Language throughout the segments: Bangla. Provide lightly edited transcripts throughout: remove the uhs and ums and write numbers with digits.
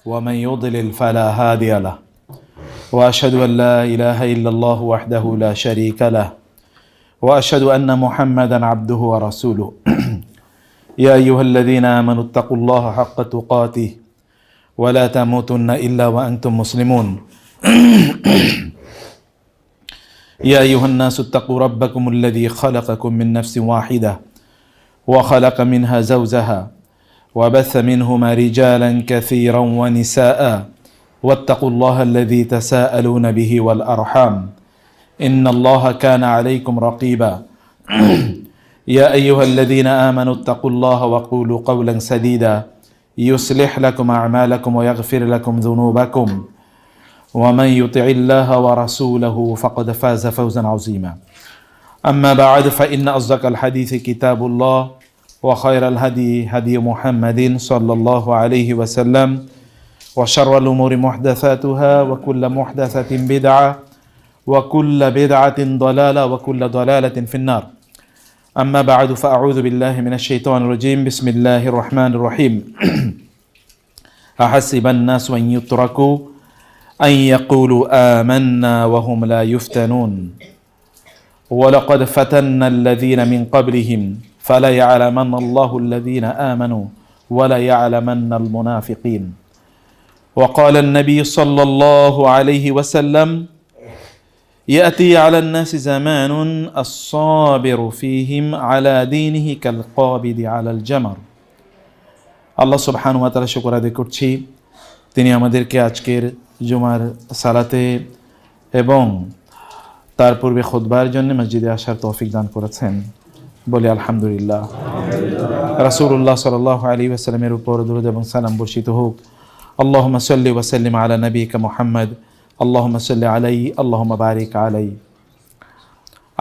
ومن يضلل فلا هادي له وأشهد أن لا إله إلا الله وحده لا شريك له وأشهد أن محمدا عبده ورسوله يا أيها الذين آمنوا اتقوا الله حق تقاته ولا تموتن إلا وأنتم مسلمون يا أيها الناس اتقوا ربكم الذي خلقكم من نفس واحدة وخلق منها زوجها وبث منهما رجالا كثيرا ونساء واتقوا الله الذي تساءلون به والأرحام إن الله كان عليكم رقيبا يا أيها الذين آمنوا اتقوا الله وقولوا قولا سديدا يصلح لكم أعمالكم ويغفر لكم ذنوبكم ومن يطع الله ورسوله فقد فاز فوزا عظيما أما بعد فإن أصدق الحديث كتاب الله وخير الهدي هدي محمد صلى الله عليه وسلم وشر الأمور محدثاتها وكل محدثة بدعة وكل بدعة ضلالة وكل ضلالة في النار أما بعد فأعوذ بالله من الشيطان الرجيم بسم الله الرحمن الرحيم أحسب الناس أن يتركوا أن يقولوا آمنا وهم لا يفتنون ولقد فتنا الذين من قبلهم فليعلمن الله الذين آمنوا وليعلمن المنافقين وقال النبي صلى الله عليه وسلم يأتي على الناس زمان الصابر فيهم على دينه كالقابض على الجمر আল্লাহ সুবহানাহু ওয়া তাআলা শুকর আদায় করছি তিনি আমাদেরকে আজকের জুমার সালাতে এবং তার পূর্বে খুতবার জন্য মসজিদে আসার তৌফিক দান করেছেন বলি আলহামদুলিল্লাহ। রাসূলুল্লাহ সাল্লাল্লাহু আলাইহি ওয়াসাল্লামের উপর দরুদ এবং সালাম বর্ষিত হোক। আল্লাহুম্মা সাল্লি ওয়া সাল্লিম আলা নাবিয়িকা মুহাম্মদ আল্লাহুম্মা সাল্লি আলাইহি আল্লাহুম্মা বারিক আলাইহি।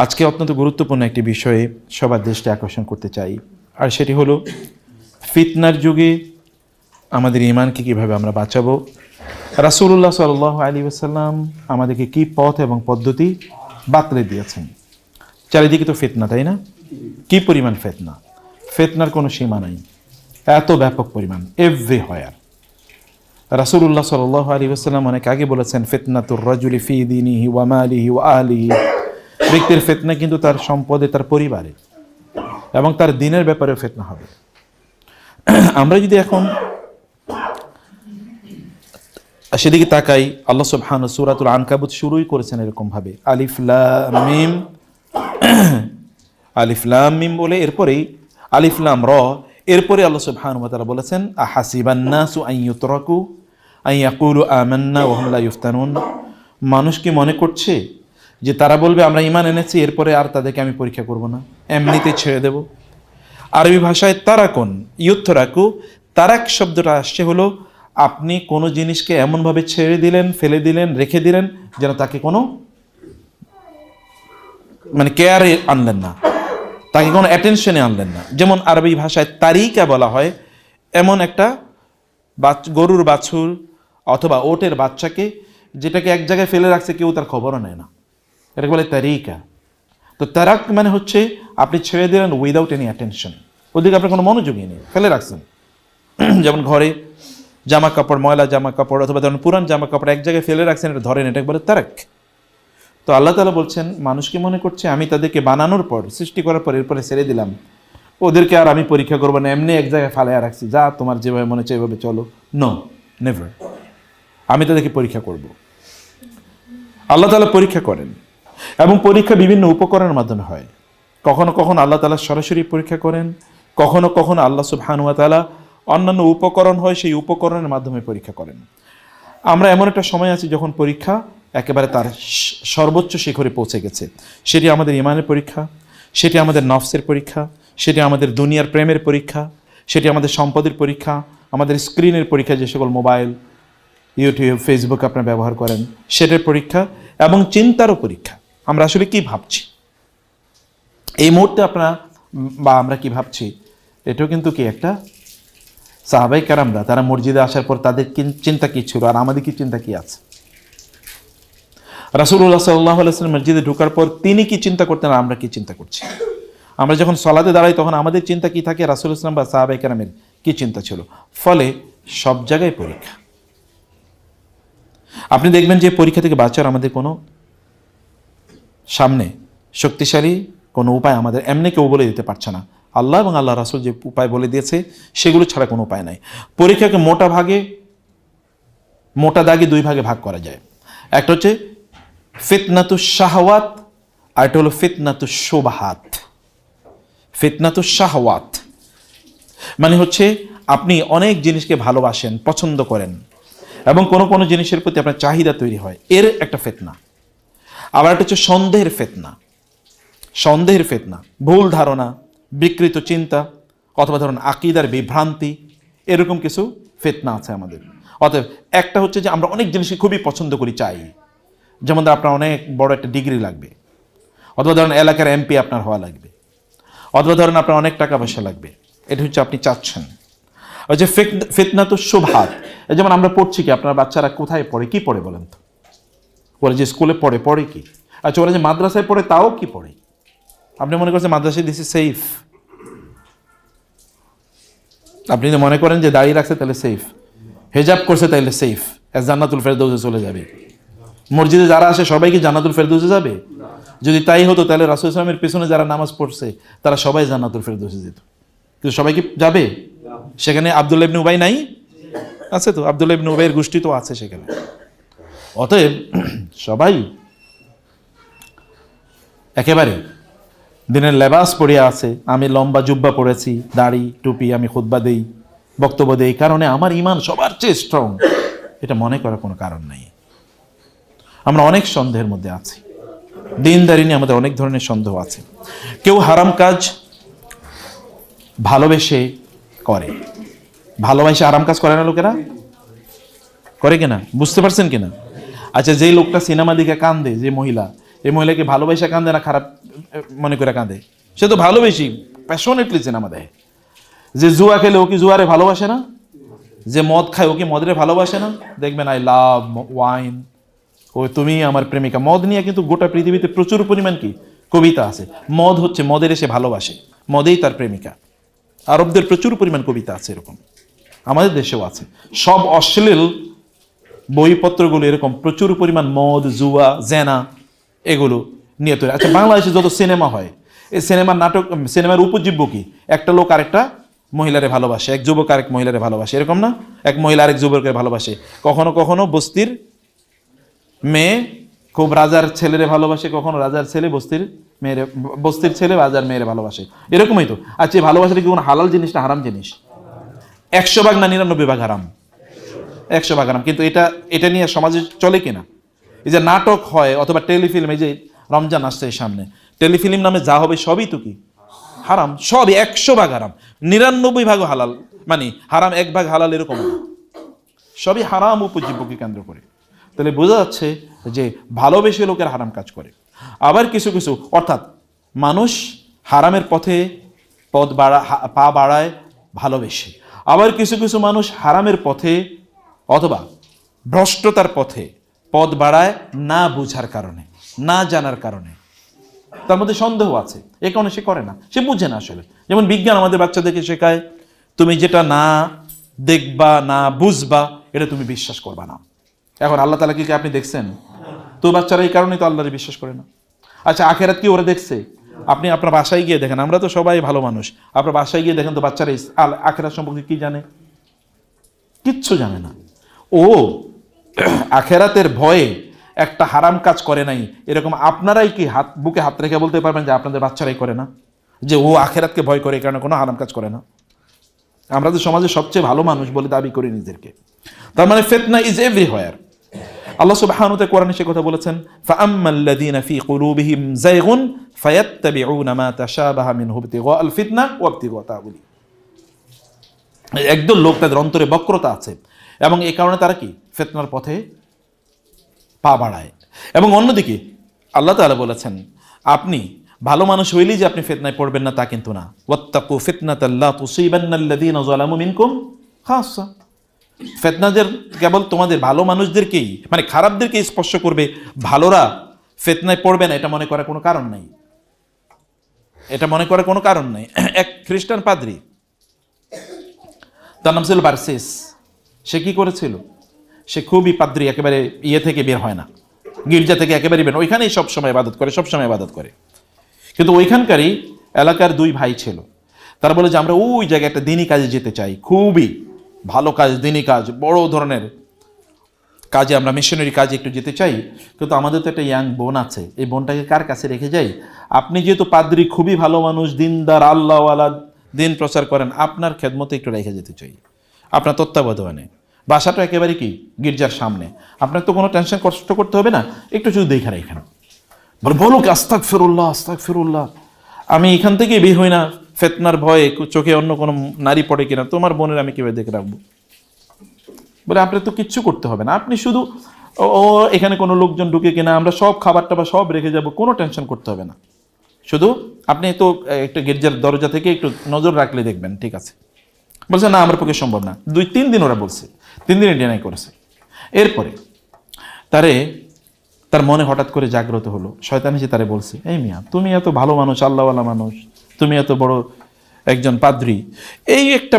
আজকে অত্যন্ত গুরুত্বপূর্ণ একটি বিষয়ে সবার দৃষ্টি আকর্ষণ করতে চাই, আর সেটি হলো ফিতনার যুগে আমাদের ঈমানকে কীভাবে আমরা বাঁচাবো। রাসূলুল্লাহ সাল্লাল্লাহু আলাইহি ওয়াসাল্লাম আমাদেরকে কী পথ এবং পদ্ধতি বাতলে দিয়েছেন। চারিদিকে তো ফিতনা, তাই না? কি পরিমাণ ফিতনা, ফিতনার কোনো সীমা নাই, এত ব্যাপক পরিমাণ, এভরিহোয়ার। রাসূলুল্লাহ সাল্লাল্লাহু আলাইহি ওয়াসাল্লাম অনেক আগে বলেছেন ফিতনাতুর রাজুলি ফি দীনিহি ওয়া মালিহি ওয়া আহলিহি, ব্যক্তির ফিতনা কিন্তু তার সম্পদে, তার পরিবারে এবং তার দ্বীনের ব্যাপারেও ফিতনা হবে। আমরা যদি এখন সেদিকে তাকাই, আল্লাহ সুবহানাহু সূরাতুল আনকাবুত শুরুই করেছেন এরকম ভাবে, আলিফ লাম মিম, আলিফ লাম মিম বলে এরপরেই আলিফ লাম র, এরপরে আল্লাহ সুবহানাহু ওয়া তাআলা বলেছেন আহাসিবান নাসু আন ইউতরাকু আন ইয়াকুলু আমান্না ওয়া হুম লা ইফতানুন। মানুষ কি মনে করছে যে তারা বলবে আমরা ঈমান এনেছি, এরপরে আর তাদেরকে আমি পরীক্ষা করব না, এমনিতে ছেড়ে দেব। আরবি ভাষায় তারাকুন, ইউতরাকু, তারাক শব্দটা আসছে হলো আপনি কোনো জিনিসকে এমনভাবে ছেড়ে দিলেন, ফেলে দিলেন, রেখে দিলেন যেন তাকে কোনো কেয়ারে আনলেন না, তাকে কোনো অ্যাটেনশনে আনলেন না। যেমন আরবি ভাষায় তারিকা বলা হয় এমন একটা গরুর বাছুর অথবা ওটের বাচ্চাকে যেটাকে এক জায়গায় ফেলে রাখছে, কেউ তার খবরও নেয় না, এটাকে বলে তারিকা। তো তারাক মানে হচ্ছে আপনি ছেড়ে দিলেন উইদাউট এনি অ্যাটেনশন, ওদিকে আপনার কোনো মনোযোগই নেই, ফেলে রাখছেন। যেমন ঘরে জামা কাপড়, ময়লা জামা কাপড় অথবা ধরুন পুরান জামা কাপড় এক জায়গায় ফেলে রাখছেন, এটা ধরেন, এটাকে বলে তারাক। তো আল্লাহ তাআলা বলছেন মানুষকে মনে করছে আমি তাদেরকে বানানোর পর, সৃষ্টি করার পর এরপরে ছেড়ে দিলাম, ওদেরকে আর আমি পরীক্ষা করবো না, এমনি এক জায়গায় ফালাইয়া রাখছি, যা তোমার যেভাবে মনে হচ্ছে এভাবে চলো। নো, নেভার, আমি তাদেরকে পরীক্ষা করব। আল্লাহ তাআলা পরীক্ষা করেন এবং পরীক্ষা বিভিন্ন উপকরণের মাধ্যমে হয়। কখনো কখনো আল্লাহ তাআলা সরাসরি পরীক্ষা করেন, কখনো কখনো আল্লাহ সুবহানাহু ওয়া তাআলা অন্যান্য উপকরণ হয়, সেই উপকরণের মাধ্যমে পরীক্ষা করেন। আমরা এমন একটা সময় আছি যখন পরীক্ষা একেবারে তার সর্বোচ্চ শিখরে পৌঁছে গেছে। সেটি আমাদের ঈমানের পরীক্ষা, সেটি আমাদের নফসের পরীক্ষা, সেটি আমাদের দুনিয়ার প্রেমের পরীক্ষা, সেটি আমাদের সম্পদের পরীক্ষা, আমাদের স্ক্রিনের পরীক্ষা, যে সকল মোবাইল, ইউটিউব, ফেসবুক আপনারা ব্যবহার করেন সেটার পরীক্ষা, এবং চিন্তারও পরীক্ষা। আমরা আসলে কি ভাবছি এই মুহূর্তে, আপনারা বা আমরা কি ভাবছি, এটাও কিন্তু কি একটা সাহাবায়ে কেরামরা তারা মসজিদে আসার পর তাদের চিন্তা কি ছিল আর আমাদের কি চিন্তা কি আছে। রাসূলুল্লাহ সাল্লাল্লাহু আলাইহি ওয়াসাল্লাম মসজিদে ঢোকার পর তিনি কি চিন্তা করতেন আর আমরা কি চিন্তা করছি। আমরা যখন সালাতে দাঁড়াই তখন আমাদের চিন্তা কি থাকে, রাসূলুল্লাহ সাল্লাল্লাহু আলাইহি ওয়াসাল্লাম বা সাহাবায়ে কেরামের কি চিন্তা ছিল। ফলে সব জায়গায় পরীক্ষা, আপনি দেখবেন যে পরীক্ষা থেকে বাঁচার আমাদের কোনো সামনে শক্তিশালী কোনো উপায় আমাদের এমনি কেউ বলে দিতে পারছে না। আল্লাহ এবং আল্লাহ রাসূল যে উপায় বলে দিয়েছে সেগুলো ছাড়া কোনো উপায় নাই। পরীক্ষাকে মোটা দাগে দুই ভাগে ভাগ করা যায়। একটা হচ্ছে ফিতনাতুশ শাহওয়াত, আর একটা হলো ফিতনাতুশ শুবহাত। ফিতনাতুশ শাহওয়াত মানে হচ্ছে আপনি অনেক জিনিসকে ভালোবাসেন, পছন্দ করেন এবং কোনো কোনো জিনিসের প্রতি আপনার চাহিদা তৈরি হয়, এর একটা ফিতনা। আবার একটা হচ্ছে সন্দেহের ফিতনা, ভুল ধারণা, বিকৃত চিন্তা অথবা ধরুন আকীদার বিভ্রান্তি, এরকম কিছু ফিতনা আছে আমাদের। অতএব একটা হচ্ছে যে আমরা অনেক জিনিসকে খুবই পছন্দ করি, চাই, যেমন আপনার অনেক বড় একটা ডিগ্রি লাগবে, অথবা ধরেন এলাকার এমপি আপনার হওয়া লাগবে, অথবা ধরেন আপনার অনেক টাকা পয়সা লাগবে, এটা হচ্ছে আপনি চাচ্ছেন। ওই যে ফিতনাতুশ শুবহাত, যেমন আমরা পড়ছি কি, আপনার বাচ্চারা কোথায় পড়ে, কি পড়ে বলেন তো? ওরা যে স্কুলে পড়ে কি? আচ্ছা, ওরা যে মাদ্রাসায় পড়ে তাও কি পড়ে? আপনি মনে করছেন মাদ্রাসায় দিছে সেফ? আপনি যদি মনে করেন যে দাঁড়িয়ে রাখছে তাহলে সেফ, হেজাব করছে তাহলে সেফ, জান্নাতুল ফেরদৌসে চলে যাবে। মসজিদে যারা আসে সবাই কি জান্নাতুল ফেরদৌসে যাবে? যদি তাই হতো তাহলে রাসূল সাল্লাল্লাহু আলাইহি ওয়াসাল্লামের পেছনে যারা নামাজ পড়ছে তারা সবাই জান্নাতুল ফেরদৌসে যেত। কিন্তু সবাই কি যাবে? সেখানে আব্দুল্লাহ ইবনে উবাই নাই? আছে তো, আব্দুল্লাহ ইবনে উবাইয়ের গোষ্ঠী তো আছে সেখানে। অতএব সবাই একেবারে দিনের লেবাস পরিয়া আছে। আমি লম্বা জুব্বা পরেছি, দাড়ি টুপি, আমি খুতবা দেই, বক্তব্য দেই, এই কারণে আমার ঈমান সবার চেয়ে স্ট্রং, এটা মনে করার কোনো কারণ নেই। আমরা অনেক সন্দেহের মধ্যে আছি, দিনদারি নিয়ে আমাদের অনেক ধরনের সন্দেহ আছে। কেউ হারাম কাজ ভালোবেসে করে, ভালোবাসে হারাম কাজ করে না লোকেরা? করে কিনা বুঝতে পারছেন কিনা? আচ্ছা, যেই লোকটা সিনেমা দিকে কান্দে, যে মহিলা, এই মহিলাকে ভালোবাসা কান্দে না খারাপ মনে করে কাঁদে? সে তো ভালোবেসি প্যাশনেটলি সিনেমা দেয়। যে জুয়া খেলে ও কি জুয়ারে ভালোবাসে না? যে মদ খায় ও কি মদের ভালোবাসে না? দেখবেন আই লাভ ওয়াইন, ও তুমি আমার প্রেমিকা। মদ নিয়ে কিন্তু গোটা পৃথিবীতে প্রচুর পরিমাণ কি কবিতা আছে। মদ হচ্ছে, মদের এসে ভালোবাসে, মদেই তার প্রেমিকা। আরবদের প্রচুর পরিমাণ কবিতা আছে এরকম, আমাদের দেশেও আছে। সব অশ্লীল বইপত্রগুলো এরকম প্রচুর পরিমাণ মদ, জুয়া, জেনা এগুলো নিয়ে তৈরি। আচ্ছা, বাংলাদেশে যত সিনেমা হয়, এই সিনেমার নাটক, সিনেমার উপজীব্য কি? একটা লোক আরেকটা মহিলারে ভালোবাসে, এক যুবক আরেক মহিলারে ভালোবাসে, এরকম না? এক মহিলা আরেক যুবককে ভালোবাসে। কখনো কখনো বস্তির মেয়ে খুব রাজার ছেলেরে ভালোবাসে, কখনো রাজার ছেলে বস্তির ছেলে রাজার মেয়েরে ভালোবাসে, এরকমই তো। আচ্ছা, এই ভালোবাসাটা কি কোনো হালাল জিনিস না হারাম জিনিস? 100 ভাগ না 99 ভাগ হারাম? 100 ভাগ হারাম। কিন্তু এটা নিয়ে সমাজে চলে কিনা? এই যে নাটক হয় অথবা টেলিফিল্ম, এই যে রমজান আসছে এই সামনে, টেলিফিল্ম নামে যা হবে সবই তো কি হারাম, সবই 100 ভাগ হারাম। 99 ভাগও হালাল, মানে হারাম 1 ভাগ হালাল, এরকম সবই হারাম উপজীব্যকে কেন্দ্র করে। তাহলে বোঝা যাচ্ছে যে ভালোবেসে লোকের হারাম কাজ করে। আবার কিছু কিছু, অর্থাৎ মানুষ হারামের পথে পা বাড়ায় ভালোবেসে। আবার কিছু কিছু মানুষ হারামের পথে অথবা ভ্রষ্টতার পথে পথ বাড়ায় না বুঝার কারণে, না জানার কারণে। তার মধ্যে সন্দেহ আছে, এ কারণে সে করে না, সে বুঝে না আসলে। যেমন বিজ্ঞান আমাদের বাচ্চাদেরকে শেখায়, তুমি যেটা না দেখবা, না বুঝবা, এটা তুমি বিশ্বাস করবা না। এখন আল্লাহ তাআলা কি আপনি দেখছেন? তো বাচ্চারা এই কারণেই তো আল্লাহরে বিশ্বাস করে না। আচ্ছা, আখেরাত কি ওরা দেখছে? আপনি আপনার বাসায় গিয়ে দেখেন, আমরা তো সবাই ভালো মানুষ, আপনার বাসায় গিয়ে দেখেন তো বাচ্চারা আখেরাত সম্পর্কে কি জানে? কিচ্ছু জানে না। ও আখেরাতের ভয়ে একটা হারাম কাজ করে নাই, এরকম আপনারাই কি বুকে হাত রেখে বলতে পারবেন যে আপনাদের বাচ্চারাই করে না? যে ও আখেরাতকে ভয় করে, এই কারণে কোনো হারাম কাজ করে না? আমরা তো সমাজের সবচেয়ে ভালো মানুষ বলে দাবি করি নিজেদেরকে। তার মানে ফিতনা ইজ এভরিহোয়ার। আল্লাহ সুবহানাহু ওয়া তাআলা কোরআনে সে কথা বলেছেন, ফাআম্মাল্লাযীনা ফী কুলূবিহিম যায়গুন ফায়াত্তাবিউনা মা তাশাবাহা মিনহু ইবতিগাআল ফিতনা ওয়া ইবতিগাআ তাউইলি। একদল লোক তাদের অন্তরে বক্রতা আছে এবং এই কারণে তারা কি ফিতনার পথে পা বাড়ায়। এবং অন্যদিকে আল্লাহ তাআলা বলেছেন, আপনি ভালো মানুষ হইলেই যে আপনি ফিতনায় পড়বেন না তা কিন্তু না। ওয়াত্তাকু ফিতনাতাল লা তুসিবান্নাল্লাযীনা যালামু মিনকুম খাসসা। ফিতনাদের কেবল তোমাদের ভালো মানুষদেরকেই, মানে খারাপদেরকেই স্পর্শ করবে, ভালোরা ফিতনায় পড়বে না, এটা মনে করার কোনো কারণ নাই। এটা মনে করার কোনো কারণ নাই। এক খ্রিস্টান পাদ্রী, তার নাম ছিল বার্সেস। সে কি করেছিল? সে খুবই পাদ্রী, একেবারে ইয়ে থেকে বের হয় না, গির্জা থেকে একেবারে বের, ওইখানেই সবসময় ইবাদত করে, সবসময় ইবাদত করে। কিন্তু ওইখানকারই এলাকার দুই ভাই ছিল, তারা বলে যে আমরা ওই জায়গায় একটা দিনী কাজে যেতে চাই, খুবই ভালো কাজ, দিনী কাজ, বড় ধরনের কাজে, আমরা মিশনারি কাজে একটু যেতে চাই, কিন্তু আমাদের তো একটা ইয়াং বোন আছে, এই বোনটাকে কার কাছে রেখে যাই? আপনি যেহেতু পাদ্রী, খুবই ভালো মানুষ, দিনদার, আল্লাহওয়ালা, দিন প্রচার করেন, আপনার খেদমতে একটু রেখে যেতে চাই, আপনার তত্ত্বাবধানে। বাসাটা একেবারে কি গির্জার সামনে, আপনার তো কোনো টেনশন কষ্ট করতে হবে না, একটু শুধু দেখে রাখেন। বলো কি আস্তাগফিরুল্লাহ, আস্তাগফিরুল্লাহ, আমি এখান থেকে বের হই না, ফেতনার ভয়ে, চোখে অন্য কোনো নারী পড়ে কিনা, তোমার বোনের আমি কিভাবে দেখে রাখবো? বলে আপনার তো কিচ্ছু করতে হবে না, আপনি শুধু ও এখানে কোনো লোকজন ঢুকে কিনা, আমরা সব খাবার টাবার সব রেখে যাব, কোনো টেনশন করতে হবে না, শুধু আপনি তো একটা গির্জার দরজা থেকে একটু নজর রাখলে দেখবেন, ঠিক আছে? বলছে না, আমার পক্ষে সম্ভব না। 2-3 দিন ওরা বলছে, 3 দিন ডিনাই করেছে। এরপরে তার মনে হঠাৎ করে জাগ্রত হলো, শয়তান এসে তারে বলছে, এই মিয়া, তুমি এত ভালো মানুষ, আল্লাহওয়ালা মানুষ, তুমি এত বড় একজন পাদ্রী, এই একটা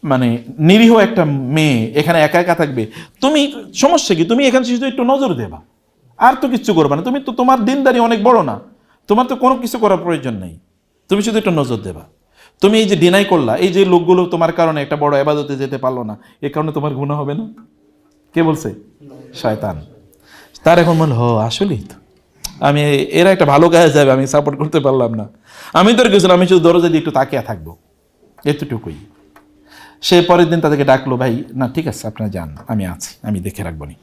মানে নিরীহ একটা মেয়ে এখানে একা একা থাকবে, তুমি সমস্যা কি? তুমি এখানে শুধু একটু নজর দেবা, আর তো কিচ্ছু করবে না, তুমি তো, তোমার দিনদারি অনেক বড় না, তোমার তো কোনো কিছু করার প্রয়োজন নেই, তুমি শুধু একটু নজর দেবা। তুমি এই যে ডিনাই করলা, এই যে লোকগুলো তোমার কারণে একটা বড় ইবাদতে যেতে পারলো না, এ কারণে তোমার গুনাহ হবে না? কে বলছে? শয়তান। তার এখন মনে হলো, আসলেই তো আমি, এরা একটা ভালো কাজে যাবে, আমি সাপোর্ট করতে পারলাম না, আমি তোর কিছু, আমি শুধু দরজা দিয়ে একটু তাকিয়ে থাকবো, এতটুকুই। সে পরের দিন তাদেরকে ডাকলো, ভাই না ঠিক আছে আপনারা যান, আমি আছি, আমি দেখে রাখবো নি।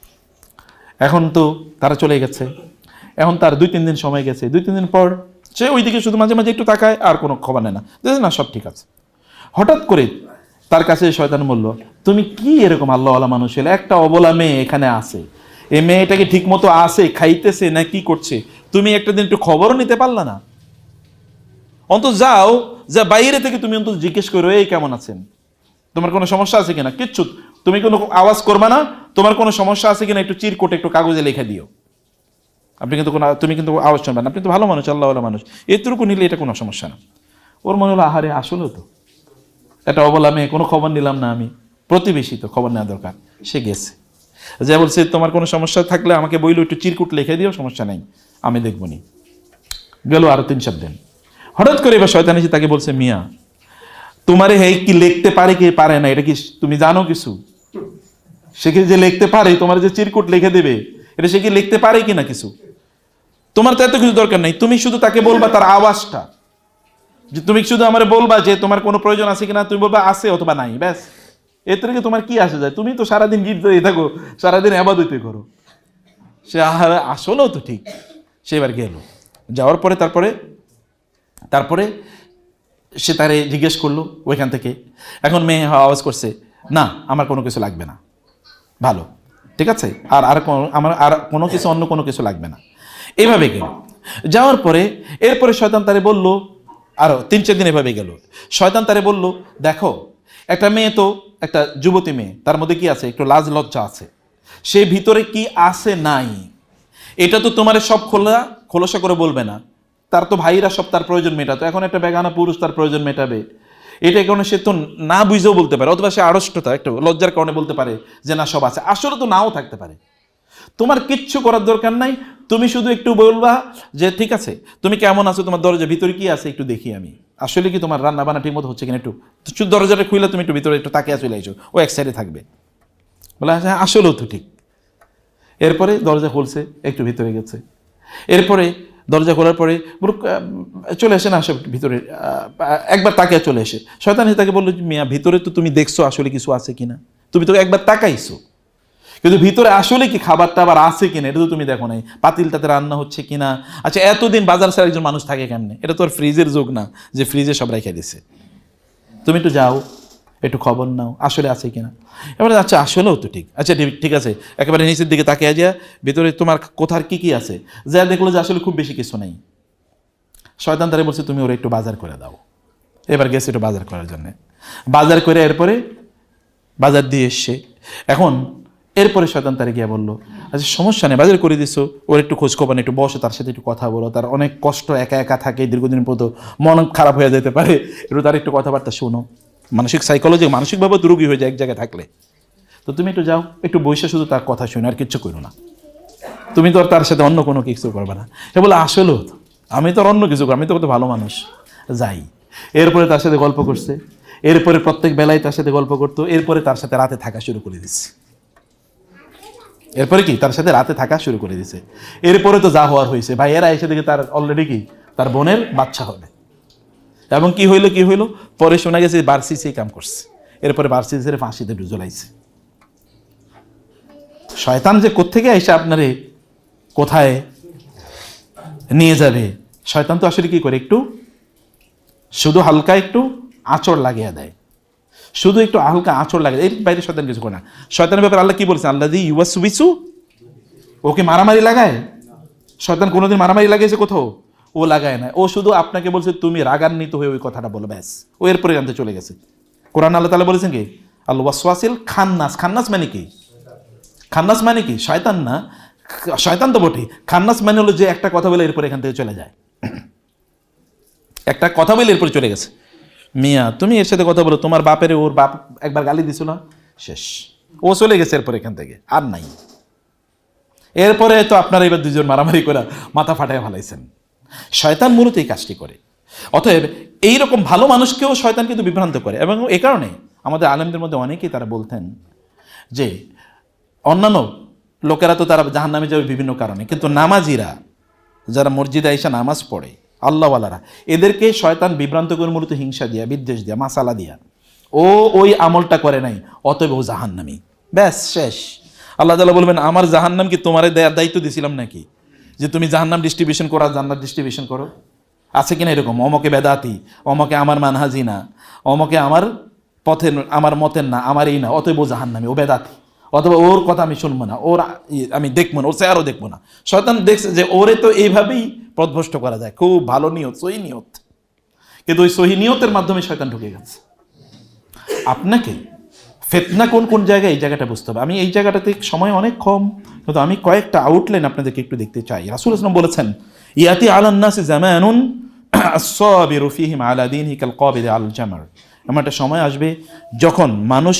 এখন তো তারা চলে গেছে, এখন তার 2-3 দিন সময় গেছে, 2-3 দিন পর সে ওইদিকে শুধু মাঝে মাঝে একটু তাকায়, আর কোনো খবর নেয় না, না সব ঠিক আছে। হঠাৎ করে তার কাছে শয়তান বলল, তুমি কি এরকম আল্লাহওয়ালা মানুষ হলে, একটা অবলা মেয়ে এখানে আছে, এই মেয়েটাকে ঠিক মতো আসে, খাইতেছে না কি করছে, তুমি একটা দিন একটু খবরও নিতে পারলা না? অন্তত যাও, যা বাইরে থেকে তুমি অন্তত জিজ্ঞেস করো, এই কেমন আছেন, তোমার কোনো সমস্যা আছে কিনা, কিচ্ছু তুমি কোনো আওয়াজ করবা না, তোমার কোনো সমস্যা আছে কিনা একটু চিরকোটে একটু কাগজে লিখে দিও, আপনি কিন্তু কোনো, তুমি কিন্তু আওয়াজ শুনবেন না, আপনি তো ভালো মানুষ, আল্লাহওয়ালা মানুষ, এতটুকু নিলে এটা কোনো সমস্যা না। ওর মনে হলো, আহারে আসলেও তো এটা অবলা মেয়ে, কোনো খবর নিলাম না আমি, প্রতিবেশী তো খবর নেওয়া দরকার। সে গেছে, যে বলছে তোমার কোনো সমস্যা থাকলে আমাকে বইলো, একটু চিরকুট লিখে দিও, সমস্যা নেই, আমি দেখবো নি। গেল আরো 3-4 দিন, হঠাৎ করে এবার শয়তান এসে তাকে বলছে, মিয়া তোমারে হে কি লিখতে পারে কি পারে না, এটা কি তুমি জানো কিছু? সে কি যে লিখতে পারে, তোমার যে চিরকুট লিখে দেবে, এটা সে কি লিখতে পারে কি না কিছু? তোমার তো এত কিছু দরকার নাই, তুমি শুধু তাকে বলবা তার আওয়াজটা, যে তুমি শুধু আমার বলবা যে তোমার কোনো প্রয়োজন আছে কিনা, তুমি বলবা আছে অথবা নাই, ব্যাস। এর থেকে তোমার কি আসে যায়, তুমি তো সারাদিন গির্জায় থাকো, সারাদিন ইবাদত করো। সে আসলেও তো ঠিক। সে এবার গেল, যাওয়ার পরে তারপরে সে তারে জিজ্ঞেস করলো ওইখান থেকে, এখন মেয়ে আওয়াজ করছে, না আমার কোনো কিছু লাগবে না, ভালো ঠিক আছে, আমার আর কোনো কিছু, অন্য কোনো কিছু লাগবে না। এইভাবে গেল, যাওয়ার পরে এরপরে শয়তান তারে বলল, আরো 3-4 দিন এভাবে গেল, শয়তান তারে বলল, দেখো একটা মেয়ে তো, একটা যুবতী মেয়ে, তার মধ্যে কি আছে, একটু লাজ লজ্জা আছে, সে ভিতরে কি আছে নাই, এটা তো তোমার সব খোলসা করে বলবে না, তার তো ভাইরা সব তার প্রয়োজন মেটাতো, এখন একটা বেগানা পুরুষ তার প্রয়োজন মেটাবে, এটা কারণে সে তো না বুঝেও বলতে পারে, অথবা সে আড়ষ্টতা, একটু লজ্জার কারণে বলতে পারে যে না সব আছে, আসলে তো নাও থাকতে পারে। তোমার কিচ্ছু করার দরকার নাই, তুমি শুধু একটু বলবা যে ঠিক আছে তুমি কেমন আছো, তোমার দরজা ভিতরে কি আছে একটু দেখি আমি, আসলে কি তোমার রান্না বান্না ঠিক মতো হচ্ছে কিনা, একটু শুধু দরজাটা খুলে তুমি একটু ভিতরে একটু তাকিয়ে চলে এসো, ও এক সাইডে থাকবে। বলে হ্যাঁ আসলেও তো ঠিক। এরপরে দরজা খুলছে, একটু ভিতরে গেছে, এরপরে দরজা খোলার পরে চলে আসে না, আসে ভিতরে একবার তাকিয়ে চলে এসে শয়তান তাকে বললো, মিয়া ভিতরে তো তুমি দেখছো আসলে কিছু আছে কিনা, তুমি তো একবার তাকাইছো, কিন্তু ভিতরে আসলে কি খাবার টাবার আছে কিনা এটা তো তুমি দেখো নাই, পাতিলটাতে রান্না হচ্ছে কিনা, আচ্ছা এতদিন বাজার ছাড়া একজন মানুষ থাকে কেমনে, এটা তো আর ফ্রিজের যুগ না যে ফ্রিজে সব রেখে দিছে, তুমি একটু যাও একটু খবর নাও আসলে আছে কিনা। এবারে আচ্ছা আসলেও তো ঠিক, আচ্ছা ঠিক আছে, একেবারে নিচের দিকে তাকিয়ে যা ভিতরে তোমার কোথার কি কি আছে, যা দেখলো যে আসলে খুব বেশি কিছু নেই। শয়তান তারে বলছে, তুমি ওরা একটু বাজার করে দাও। এবার গেছে একটু বাজার করার জন্য, বাজার করে এরপরে বাজার দিয়ে এসছে। এখন এরপরে শয়তান তারে গিয়ে বললো, আচ্ছা সমস্যা নেই, বাজার করে দিছো, ওর একটু খোঁজখবর একটু বসো, তার সাথে একটু কথা বলো, তার অনেক কষ্ট, একা একা থাকে দীর্ঘদিন পর্যন্ত, মন খারাপ হয়ে যেতে পারে, একটু তার একটু কথাবার্তা শোনো, মানসিক সাইকোলজি, মানসিকভাবে রোগী হয়ে যায় এক জায়গায় থাকলে, তো তুমি একটু যাও, একটু বসে শুধু তার কথা শুনে, আর কিচ্ছু করো না, তুমি তো আর তার সাথে অন্য কোনো কিছু করবে না। সে বলে আসলেও তো আমি তো আর অন্য কিছু করি, আমি তো কত ভালো মানুষ, যাই। এরপরে তার সাথে গল্প করছে, এরপরে প্রত্যেক বেলায় তার সাথে গল্প করতো, এরপরে তার সাথে রাতে থাকা শুরু করে দিচ্ছে। এরপরে কি তার সাথে রাতে থাকা শুরু করে দিছে। এরপরে তো যা হওয়ার হয়েছে, ভাইয়েরা এসে দেখে তার অলরেডি কি তার বোনের বাচ্চা হবে। এবং কি হইলো পরে শোনা গেছে বার্সিসে কাম করছে। এরপরে বার্সিসের ফাঁসিতে ঝুলাইছে। শয়তান যে কোত্থেকে এসে আপনারে কোথায় নিয়ে যাবে, শয়তান তো আসলে কি করে, একটু শুধু হালকা একটু আঁচড় লাগিয়ে দেয়, শুধু একটু হালকা আঁচড় লাগে, এর বাইরে শয়তান কিছু করে না। শয়তানের ব্যাপারে আল্লাহ কি বলছেন, আল্লাহ ইউয়াসবিসু, ওকে মারামারি লাগায়। শয়তান কোনোদিন মারামারি লাগিয়েছে কোথাও? ও লাগায় না। ও শুধু আপনাকে বলছে তুমি রাগান্বিত হয়ে ওই কথাটা বলো, ব্যাস। ও এরপরে জানতে চলে গেছে। কোরআন আল্লাহ তাআলা বলেছেন কি, আল ওয়াসওয়াসিল খান্নাস। খান্নাস মানে কি? খান্নাস মানে কি? শয়তান না, শয়তান তো বটে। খান্নাস মানে হলো যে একটা কথা বলে এরপরে এখান থেকে চলে যায়, একটা কথা বলে এরপরে চলে গেছে। মিয়া তুমি এর সাথে কথা বলো, তোমার বাপের ওর বাপ একবার গালি দিছিল না, শেষ, ও চলে গেছে এরপর এখান থেকে আর নাই। এরপরে তো আপনারা এবার দুজন মারামারি করে মাথা ফাটায় ফেলাইছেন। শয়তান মূলত এই কাজটি করে। অতএব এইরকম ভালো মানুষকেও শয়তান কিন্তু বিভ্রান্ত করে। এবং এ কারণে আমাদের আলেমদের মধ্যে অনেকেই তারা বলতেন যে অন্যান্য লোকেরা তো তারা জাহান্নামে যাবে বিভিন্ন কারণে, কিন্তু নামাজিরা যারা মসজিদে আইসা নামাজ পড়ে আল্লাহওয়ালারা, এদেরকে শয়তান বিভ্রান্ত করে মূলত হিংসা দিয়া, বিদ্বেষ দিয়া, মাসালা দিয়া, ও ওই আমলটা করে নাই, অতএব ও জাহান্নামী, ব্যাস শেষ। আল্লাহ তাআলা বলবেন আমার জাহান্নাম কি তোমার দায়িত্ব দিছিলাম নাকি যে তুমি জাহান্নাম ডিস্ট্রিবিউশন করো আর জান্নাত ডিস্ট্রিবিউশন করো? আছে কিনা এরকম? অমকে বেদাতি, অমকে আমার মানহাজি না, অমকে আমার পথের, আমার মতের না, আমার এই না, অতএব ও জাহান্নামী, ও বেদাতি, অথবা ওর কথা আমি শুনবো না, ওর আমি দেখবো না, ওর চেয়ারও দেখবো না। শয়তান দেখছে যে ওরে তো এইভাবেই পথভ্রষ্ট করা যায়, খুব ভালো নিয়ত, সহি নিয়ত, কিন্তু ওই সহি নিয়তের মাধ্যমে শয়তান ঢুকে গেছে। আপনাকে ফিতনা কোন কোন জায়গায়, এই জায়গাটা বুঝতে হবে। আমি এই জায়গাটাতে সময় অনেক কম, কিন্তু আমি কয়েকটা আউটলাইন আপনাদেরকে একটু দেখতে চাই। রাসূল সাল্লাল্লাহু আলাইহি ওয়াসাল্লাম বলেছেন, ইয়াতি আলান নাসি জামানুন আস-সাবিরু ফীহিম আলা দীনিহি কাল কাবিদ আল জামার। এমন একটা সময় আসবে যখন মানুষ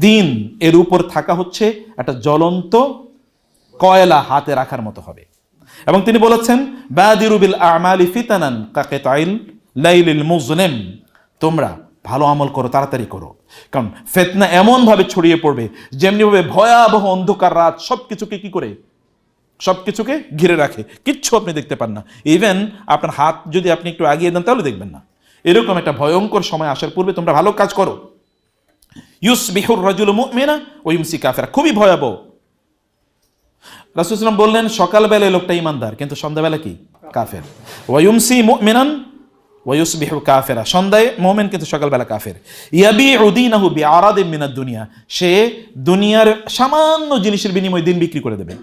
দিন এর উপর থাকা হচ্ছে একটা জ্বলন্ত কয়লা হাতে রাখার মতো হবে। এবং তিনি বলেছেন, বাদিরু বিল আমালি ফিতানান কাকিতাইল লাইলিল মুজলিম, তোমরা ভালো আমল করো, তাড়াতাড়ি করো, কারণ ফিতনা এমন ভাবে ছড়িয়ে পড়বে যেমনিভাবে ভয়াবহ অন্ধকার রাত সবকিছুকে কি করে, সবকিছুকে ঘিরে রাখে, কিচ্ছু আপনি দেখতে পান না। ইভেন আপনার হাত যদি আপনি একটু আগিয়ে দেন তাহলে দেখবেন না। এরকম একটা ভয়ঙ্কর সময় আসার পূর্বে তোমরা ভালো কাজ করো। ইউসবিহুর রাজুলু মুমিনা ওয়া ইউমসি কাফিরা, খুবই ভয়াবহ। রাসূল সাল্লাল্লাহু আলাইহি ওয়াসাল্লাম বললেন সকালবেলায় লোকটা ইমানদার কিন্তু সন্ধ্যাবেলা কি কাফের। ওয়া ইউমসি মুমিনান ওয়া ইউসবিহু কাফিরা, সন্ধ্যায় মুমিন কিন্তু সকালবেলা কাফের। ইয়াবিউ দীনাহু বিআরাদিন মিনাদ দুনিয়া, সে দুনিয়ার সামান্য জিনিসের বিনিময়ে দিন বিক্রি করে দেবে।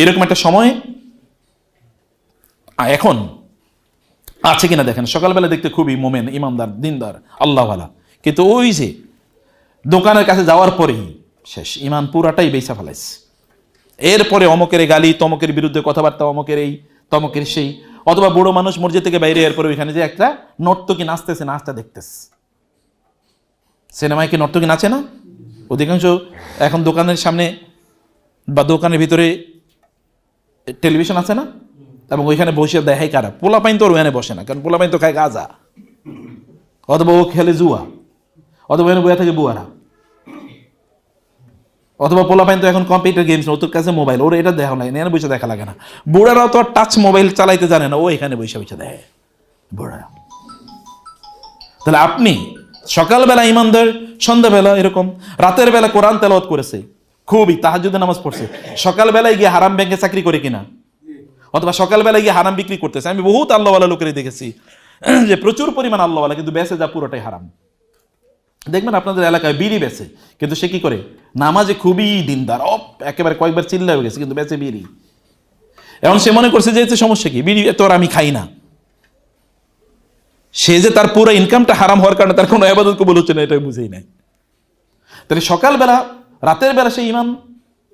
এরকম একটা সময় এখন আছে কিনা দেখেন। সকালবেলা দেখতে খুবই মোমেন, ইমানদার, দিনদার, আল্লাহওয়ালা, কিন্তু ওই যে দোকানের কাছে যাওয়ার পরেই শেষ, ইমান পুরাটাই বেচা ফেলাইছে। এরপরে অমকের গালি, তমকের বিরুদ্ধে কথাবার্তা, অমকের এই তমকের সেই, অথবা বুড়ো মানুষ মসজিদ থেকে বাইরে এরপরে ওইখানে যে একটা নর্তকী নাচতেছে, নাচটা দেখতেছে। সিনেমায় কি নর্তকী নাচে না? অধিকাংশ এখন দোকানের সামনে বা দোকানের ভিতরে টেলিভিশন আছে না, এবং ওইখানে বসে দেখাই কারা, পোলাপাইন তো ওখানে বসে না, কারণ পোলাপাইন তো খায় গাঁজা, অথবা ও খেলে জুয়া, অথবা ওখানে বইয়া থাকে বুয়ারা, অথবা পোলাপাইন তো এখন কম্পিউটার গেমস, ওর কাছে মোবাইল, ওর এটা দেখা লাগে না, এখানে বসে দেখা লাগে না। বুড়ারাও তো আর টাচ মোবাইল চালাইতে জানে না, ও এখানে বসে বসে দেয় বুড়ারা। তাহলে আপনি সকালবেলা ইমানদার, সন্ধ্যাবেলা এরকম, রাতের বেলা কোরআন তেলাওয়াত করেছে, খুবই তাহাজ্জুদের নামাজ পড়ছে, সকালবেলায় গিয়ে হারাম ব্যাংকে চাকরি করে কিনা, অথবা সকালবেলায় গিয়ে হারাম বিক্রি করতেছে। আমি বহুত আল্লাহওয়ালা লোকেরই দেখেছি যে প্রচুর পরিমাণ আল্লাহওয়ালা, কিন্তু বেঁচে যা পুরোটাই হারাম। দেখবেন আপনাদের এলাকায় বিড়ি বেচে, কিন্তু সে কি করে, নামাজে খুবই দিনদার, একেবারে কয়েকবার চিল্লা হয়ে গেছে, কিন্তু বেচে বিড়ি। এবং সে মনে করছে যে এতে সমস্যা কি, বিড়ি তো আর আমি খাই না। সে যে তার পুরো ইনকামটা হারাম হওয়ার কারণে তার কোনো ইবাদত কবুল হচ্ছে না, এটা বুঝেই নাই। তাহলে সকালবেলা, রাতের বেলা সেই ইমান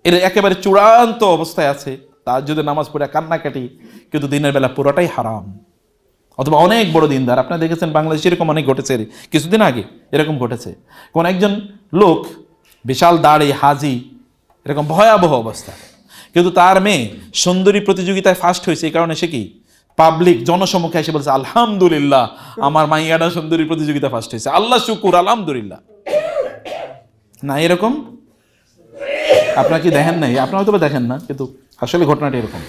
এর একেবারে চূড়ান্ত অবস্থায় আছে, তার যদি নামাজ পড়ে কান্নাকাটি, কিন্তু দিনের বেলা পুরোটাই হারাম। অথবা অনেক বড় দিনদার, আপনারা দেখেছেন বাংলাদেশে এরকম অনেক ঘটেছে, কিছুদিন আগে এরকম ঘটেছে। কোন একজন লোক বিশাল দাড়ি, হাজি, এরকম ভয়াবহ অবস্থা। কিন্তু তার মেয়ে সুন্দরী প্রতিযোগিতায় ফার্স্ট হয়েছে, এই কারণে সে কি পাবলিক জনসম্মুখে এসে বলছে আলহামদুলিল্লাহ আমার মাইয়াটা সুন্দরী প্রতিযোগিতা ফার্স্ট হয়েছে, আল্লাহ শুকুর আলহামদুলিল্লাহ। না এরকম আপনারা কি দেখেন নাই? আপনারা হয়তো দেখেন না, কিন্তু আসলে ঘটনাটা এরকম।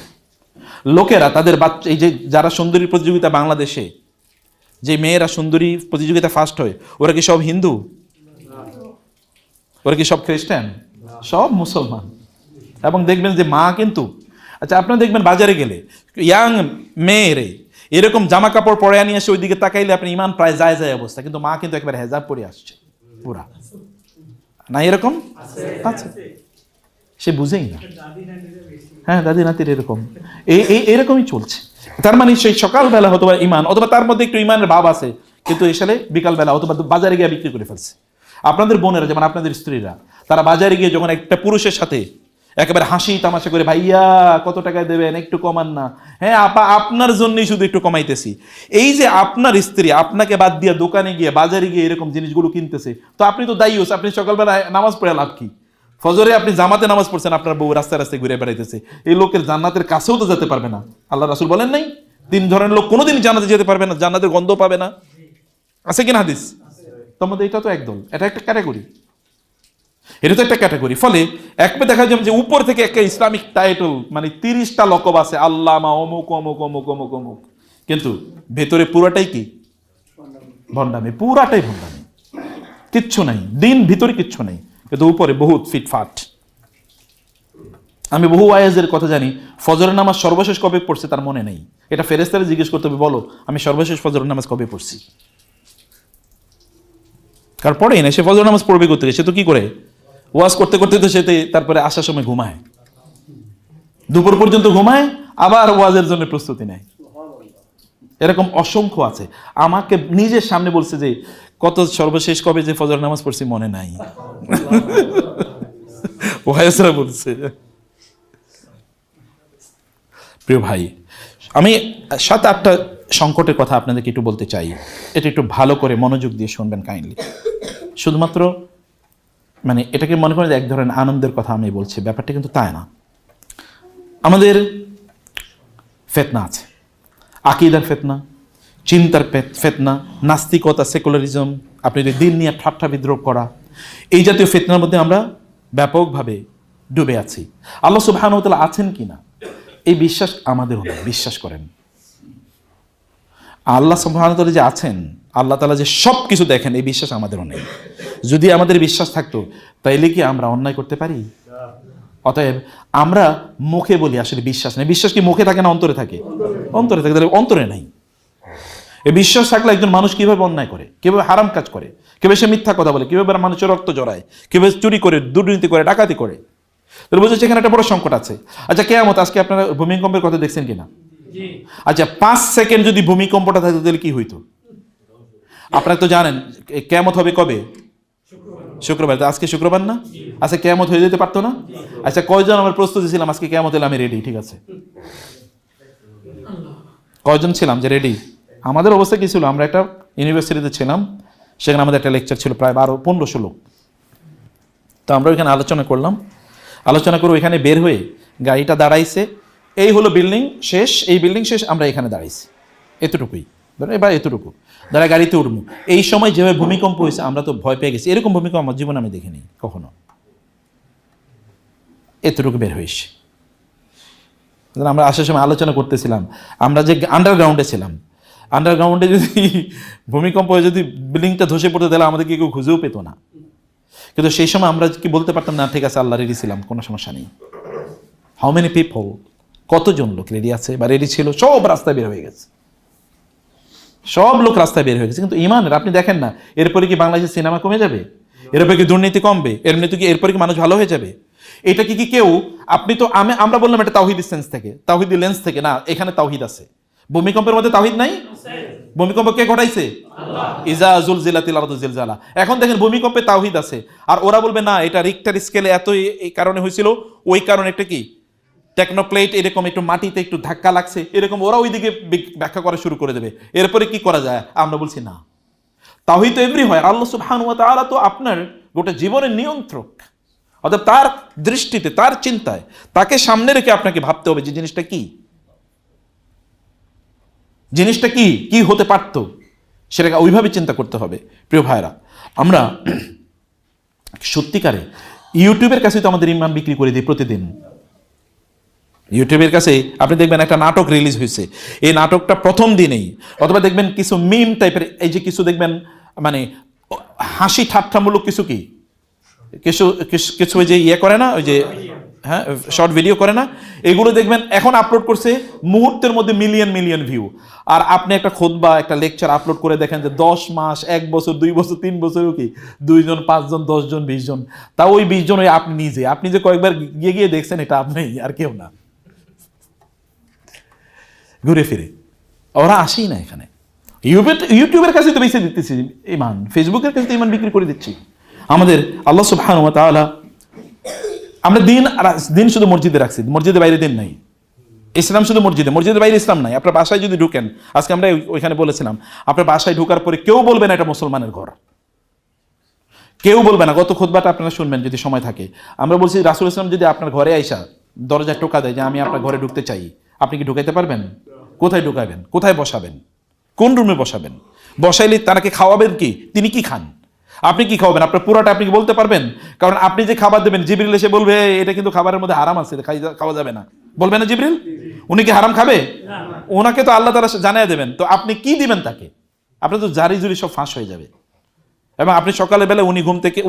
লোকেরা তাদের বাচ্চা, এই যে যারা সুন্দরী প্রতিযোগিতা বাংলাদেশে যে মেয়েরা সুন্দরী প্রতিযোগিতা ফার্স্ট হয়, ওরা কি সব হিন্দু? ওরা কি সব খ্রিস্টান? সব মুসলমান। এবং দেখবেন যে মা কিন্তু, আচ্ছা আপনারা দেখবেন বাজারে গেলে ইয়াং মেয়েরে এরকম জামা কাপড় পরে নিয়ে আসে, ওইদিকে তাকাইলে আপনি ইমান প্রায় যায় যায় অবস্থা, কিন্তু মা কিন্তু একবার হেজাব পরে আসছে পুরা। না এরকম আছে, সে বুঝেই না। হ্যাঁ, দাদি নাতির এরকম এরকমই চলছে। তার মানে সেই সকালবেলা হয়তোবা ইমান, অথবা তার মধ্যে একটু ইমানের ভাব আছে, কিন্তু এসে বিকালবেলা অথবা বাজারে গিয়ে বিক্রি করে ফেলছে। আপনাদের বোনেরা, যেমন আপনাদের স্ত্রীরা, তারা বাজারে গিয়ে যখন একটা পুরুষের সাথে একেবারে হাসি তামাশা করে, ভাইয়া কত টাকায় দেবেন, একটু কমান না, হ্যাঁ আপা আপনার জন্যই শুধু একটু কমাইতেছি, এই যে আপনার স্ত্রী আপনাকে বাদ দিয়ে দোকানে গিয়ে বাজারে গিয়ে এরকম জিনিসগুলো কিনতেছে, তো আপনি তো দায়ী। আপনি সকালবেলা নামাজ পড়ে লাভ কি? ফজরে আপনি জামাতে নামাজ পড়ছেন, আপনার বউ রাস্তায় রাস্তায় ঘুরে বেড়াইতেছে, এই লোকের জান্নাতের কাছেও তো যেতে পারবে না। আল্লাহ রাসূল বলেন নাই 3 ধরনের লোক কোনোদিন জান্নাতে যেতে পারবে না, জান্নাতের গন্ধ পাবে না? আছে কিনা হাদিস? তোমাদের এটা তো একদল, এটা একটা ক্যাটাগরি, এটা তো একটা ক্যাটাগরি। ফলে একবার দেখা যাবে যে উপর থেকে একটা ইসলামিক টাইটেল, মানে 30টা লকব আছে, আল্লামা অমুক অমুক অমুক অমুক অমুক, কিন্তু ভেতরে পুরাটাই কি ভণ্ডামি, পুরাটাই ভণ্ডামি, কিচ্ছু নাই, দিন ভিতরে কিচ্ছু নাই, কিন্তু উপরে বহুত ফিটফাট। আমি বহু ওয়াইজের কথা জানি, ফজরের নামাজ সর্বশেষ কবে পড়ছে তার মনে নেই, এটা ফেরেশতারে জিজ্ঞেস করতে হবে, বলো আমি সর্বশেষ ফজরের নামাজ কবে পড়ছি। কার পড়ে না, সে ফজর নামাজ পড়বে করতে, সে তো কি করে ওয়াজ করতে করতে তো সেতে তারপরে আসার সময় ঘুমায়, দুপুর পর্যন্ত ঘুমায়, আবার ওয়াজের জন্য প্রস্তুতি নেয়। এরকম অসংখ্য আছে। আমাকে নিজের সামনে বলছে যে কত সর্বশেষ কবে যে ফজর নামাজ পড়ছি মনে নাই, ওয়াইজরা বলছে। প্রিয় ভাই, আমি 7-8টা সংকটের কথা আপনাদেরকে একটু বলতে চাই, এটা একটু ভালো করে মনোযোগ দিয়ে শুনবেন কাইন্ডলি। শুধুমাত্র মানে এটাকে মনে করেন যে এক ধরনের আনন্দের কথা আমি বলছি, ব্যাপারটা কিন্তু তাই না। আমাদের ফিতনা আছে, আকীদার ফিতনা, চিন্তার ফিতনা, নাস্তিকতা, সেকুলারিজম, আপনি দিন নিয়ে ঠাট্টা বিদ্রোহ করা, এই জাতীয় ফিতনার মধ্যে আমরা ব্যাপকভাবে ডুবে আছি। আল্লাহ সুবহানাহু ওয়া তাআলা আছেন কিনা এই বিশ্বাস আমাদেরও নেই, বিশ্বাস করেন। আল্লাহ সুবহানাহু ওয়া তাআলা যে আছেন, আল্লাহ তাআলা যে সব কিছু দেখেন, এই বিশ্বাস আমাদেরও নেই। যদি আমাদের বিশ্বাস থাকতো তাইলে কি আমরা অন্যায় করতে পারি? অতএব আমরা মুখে বলি আসলে বিশ্বাস নেই। বিশ্বাস কি মুখে থাকে না অন্তরে থাকে? অন্তরে থাকে। তাহলে অন্তরে নাই। এই বিশ্বাস থাকলে একজন মানুষ কিভাবে অন্যায় করে, কিভাবে হারাম কাজ করে, কিভাবে সে মিথ্যা কথা বলে, কিভাবে মানুষের রক্ত জড়ায়, কিভাবে চুরি করে, দুর্নীতি করে, ডাকাতি করে, তাহলে বুঝেছে এখানে একটা বড় সংকট আছে। আচ্ছা কিয়ামত, আজকে আপনারা ভূমিকম্পের কথা দেখছেন কিনা? আচ্ছা 5 সেকেন্ড যদি ভূমিকম্পটা থাকতো তাহলে কি হইতো? আপনারা তো জানেন কিয়ামত হবে কবে? শুক্রবার। আজকে শুক্রবার না? আচ্ছা কিয়ামত হয়ে যেতে পারতো না? আচ্ছা কয়জন আমার প্রস্তুতি ছিলাম আজকে কিয়ামত হলে আমি রেডি? ঠিক আছে, কয়জন ছিলাম যে রেডি? আমাদের অবস্থা কি ছিল? আমরা একটা ইউনিভার্সিটিতে ছিলাম, সেখানে আমাদের একটা লেকচার ছিল প্রায় 12-1500 লোক। তো আমরা ওইখানে আলোচনা করলাম, আলোচনা করে ওইখানে বের হয়ে গাড়িটা দাঁড়াইছে, এই হলো বিল্ডিং শেষ, এই বিল্ডিং শেষ, আমরা এখানে দাঁড়াইছি, এতটুকুই এবার এতটুকু দাঁড়ায় গাড়িতে উঠবো। এই সময় যেভাবে ভূমিকম্প হয়েছে আমরা তো ভয় পেয়ে গেছি। এরকম ভূমিকম্প আমার জীবনে আমি দেখিনি কখনো। এতটুকু বের হয়েছে। আমরা আসার সময় আলোচনা করতেছিলাম, আমরা যে আন্ডারগ্রাউন্ডে ছিলাম, আন্ডারগ্রাউন্ডে যদি ভূমিকম্প হয়ে যদি বিল্ডিংটা ধসে পড়তে, তাহলে আমাদেরকে কেউ খুঁজেও পেতো না। কিন্তু সেই সময় আমরা কি বলতে পারতাম না, ঠিক আছে আল্লাহ রেডি ছিলাম, কোনো সমস্যা নেই। হাউ মেনি পিপল, কতজন লোক রেডি আছে বা রেডি ছিল, সব রাস্তায় বের হয়ে গেছে, সব লোক রাস্তায় বের হয়ে গেছে। কিন্তু ইমানের আপনি দেখেন না, এরপরে কি বাংলাদেশের সিনেমা কমে যাবে? এরপরে কি দুর্নীতি কমবে? এরপরে কি মানুষ ভালো হয়ে যাবে? এটা কি কেউ, আপনি তো আমরা বললাম এটা তাওহীদের সেন্স থেকে, তাওহীদের লেন্স থেকে, না এখানে তাওহীদ আছে। ভূমিকম্পের মধ্যে তাওহীদ নাই? ভূমিকম্প কে ঘটাইছে? আল্লাহ। ইজা জুলজিলাতিল আরদু জিলজালা। এখন দেখেন ভূমিকম্পে তাওহীদ আছে, আর ওরা বলবে না এটা রিক্টার স্কেলে এত এই কারণে হয়েছিল, ওই কারণে একটা কি টেকনোপ্লেট এরকম একটু মাটিতে একটু ধাক্কা লাগছে, এরকম ওরা ওইদিকে ব্যাখ্যা করা শুরু করে দেবে। এরপরে কি করা যায়? আমরা বলছি না, তাওহীদ তো এভরি হয়। আল্লাহ সুবহানাহু ওয়া তাআলা তো আপনার গোটা জীবনের নিয়ন্ত্রক। অর্থাৎ তার দৃষ্টিতে, তার চিন্তায়, তাকে সামনে রেখে আপনাকে ভাবতে হবে যে জিনিসটা কি, জিনিসটা কি কি হতে পারত, সেটাকে ওইভাবে চিন্তা করতে হবে। প্রিয় ভাইরা, আমরা সত্যিকারে ইউটিউবের কাছে তো আমাদের ইমান বিক্রি করে দিই প্রতিদিন। ইউটিউবের কাছে আপনি দেখবেন একটা নাটক রিলিজ হয়েছে, এই নাটকটা প্রথম দিনেই, অথবা দেখবেন কিছু মিম টাইপের, এই যে কিছু দেখবেন মানে হাসি ঠাট্টামূলক কিছু কি কিছু কিছু ওই যে ইয়ে করে না, ওই যে হ্যাঁ শর্ট ভিডিও করে না, এগুলো দেখবেন এখন আপলোড করছে মুহূর্তের মধ্যে মিলিয়ন মিলিয়ন ভিউ। আর আপনি একটা খুতবা, একটা লেকচার আপলোড করে দেখেন যে 10 মাস, 1 বছর, 2 বছর, 3 বছরও কি 2 জন, 5 জন, 10 জন, 20 জন, তাও ওই 20 জন ওই আপনি যে কয়েকবার গিয়ে গিয়ে দেখছেন, এটা আপনি আর কেউ না। ঘুরে ফিরে ওরা আসেই না এখানে। ইউটিউবের কাছে তো বেশি দিতেছি ইমান, ফেসবুকের কাছে তো ইমান বিক্রি করে দিচ্ছি। আমাদের আল্লাহ সুবহানাহু ওয়া তাআলা, আমরা দিন শুধু মসজিদে রাখছি, মসজিদের বাইরে দিন নাই। ইসলাম শুধু মসজিদের বাইরে ইসলাম নাই। আপনার বাসায় যদি ঢুকেন, আজকে আমরা ওইখানে বলেছিলাম, আপনার বাসায় ঢোকার পরে কেউ বলবে না এটা মুসলমানের ঘর, কেউ বলবে না। গত খুতবাটা আপনারা শুনবেন যদি সময় থাকে। আমরা বলছি রাসূল ইসলাম যদি আপনার ঘরে আইসা দরজায় টোকা দেয় যে আমি আপনার ঘরে ঢুকতে চাই, আপনি কি ঢুকাইতে পারবেন? কোথায় ঢুকাবেন? কোথায় বসাবেন? কোন রুমে বসাবেন? বসাইলে তাকে খাওয়াবেন কি? তিনি কি খান? আপনি কি খাওয়াবেন? আপনার পুরাটা আপনি কি বলতে পারবেন? কারণ আপনি যে খাবার দেবেন, জিবরিল এসে বলবে এটা কিন্তু খাবারের মধ্যে হারাম আছে, খাওয়া যাবে না, বলবে না জিবরিল? উনি কি হারাম খাবে? ওনাকে তো আল্লাহ তাআলা জানিয়ে দেবেন। তো আপনি কি দিবেন তাকে? আপনি তো জারি জুরি সব ফাঁস হয়ে যাবে। এবং আপনি সকালে বেলা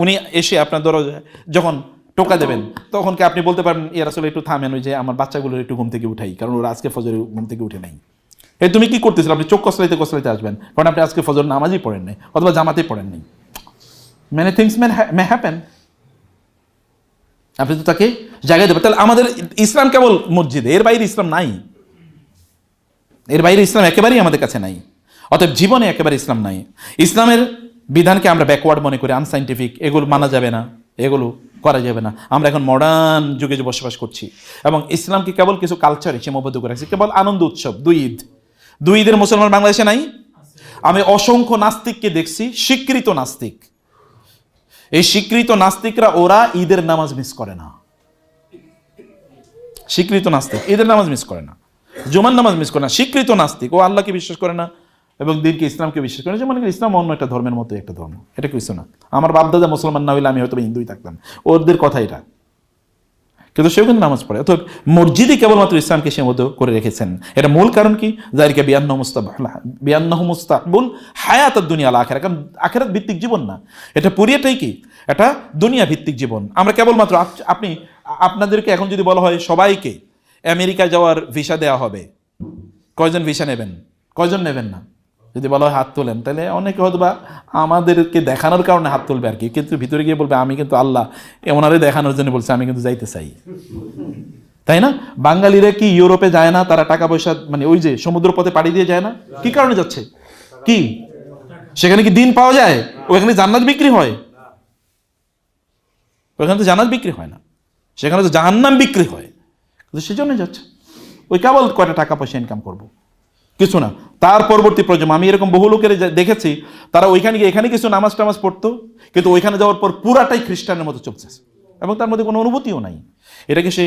উনি এসে আপনার দরজায় যখন টোকা দেবেন, তখন কি আপনি বলতে পারবেন ইয়া রাসূল একটু থামেন, ওই যে আমার বাচ্চাগুলো একটু ঘুম থেকে উঠাই, কারণ ওরা আজকে ফজরে ঘুম থেকে উঠে নাই। এই তুমি কি করতেছিল? আপনি চোখ কসলাইতে আসবেন, কারণ আপনি আজকে ফজর নামাজই পড়েন নাই, অথবা জামাতেই পড়েন নাই। Many things may happen. আপনি তো তাকে জায়গায় দেবেন। তাহলে আমাদের ইসলাম কেবল মসজিদে, এর বাইরে ইসলাম নাই। এর বাইরে ইসলাম একেবারেই আমাদের কাছে নাই। অতএব জীবনে একেবারে ইসলাম নাই। ইসলামের বিধানকে আমরা ব্যাকওয়ার্ড মনে করি, আনসাইন্টিফিক, এগুলো মানা যাবে না, এগুলো করা যাবে না। আমরা এখন মডার্ন যুগে যে বসবাস করছি, এবং ইসলামকে কেবল কিছু কালচারে সীমাবদ্ধ করে রাখছি, কেবল আনন্দ উৎসব। দুই ঈদের মুসলমান বাংলাদেশে নাই। আমি অসংখ্য নাস্তিককে দেখছি, স্বীকৃত নাস্তিক। এই স্বীকৃত নাস্তিকরা ওরা ঈদের নামাজ মিস করে না। স্বীকৃত নাস্তিক ঈদের নামাজ মিস করে না, জুমার নামাজ মিস করে না। স্বীকৃত নাস্তিক, ও আল্লাহকে বিশ্বাস করে না এবং দিনকে, ইসলামকে বিশ্বাস করে না। যেমন ইসলাম অন্য একটা ধর্মের মতো একটা ধর্ম, এটা কিছু না। আমার বাপদাদা মুসলমান না হইলে আমি হয়তো হিন্দুই থাকতাম, ওদের কথা এটা। কিন্তু সেও কিন্তু নামাজ পড়ে। অর্থাৎ মসজিদই কেবলমাত্র ইসলামকে সীমাবদ্ধ করে রেখেছেন। এটা মূল কারণ কি? যারিকা বিআন্নাহু মুস্তাহবুল হায়াতাদ দুনিয়া আল আখিরা। কারণ আখিরাত ভিত্তিক জীবন না, এটা পুরিয়াটাই কি? এটা দুনিয়া ভিত্তিক জীবন। আমরা কেবলমাত্র আপনাদেরকে এখন যদি বলা হয় সবাইকে আমেরিকা যাওয়ার ভিসা দেওয়া হবে, কয়জন ভিসা নেবেন? কয়জন নেবেন না? যদি বলা হয় হাত তোলেন, তাহলে অনেকে হয়তো বা আমাদেরকে দেখানোর কারণে হাত তুলবে আর কি, কিন্তু ভিতরে গিয়ে বলবে আমি কিন্তু আল্লাহ ওনারে দেখানোর জন্য বলছে, আমি কিন্তু যাইতে চাই। তাই না? বাঙালিরা কি ইউরোপে যায় না? তারা টাকা পয়সা মানে ওই যে সমুদ্র পথে পাড়ি দিয়ে যায় না? কি কারণে যাচ্ছে? কি সেখানে কি দিন পাওয়া যায়? ওখানে জান্নাত বিক্রি হয়? ওখানে তো জান্নাত বিক্রি হয় না, সেখানে তো জাহান্নাম বিক্রি হয়। কিন্তু সেজন্য যাচ্ছে, ওই কেবল কয়টা টাকা পয়সা ইনকাম করবো, কিছু না। তার পরবর্তী প্রজন্ম, আমি এরকম বহু লোকের দেখেছি, তারা ওইখানে গিয়ে এখানে কিছু নামাজ টামাজ পড়তো, কিন্তু ওইখানে যাওয়ার পর পুরাটাই খ্রিস্টানের মতো চলছে, এবং তার মধ্যে কোনো অনুভূতিও নাই। এটাকে সে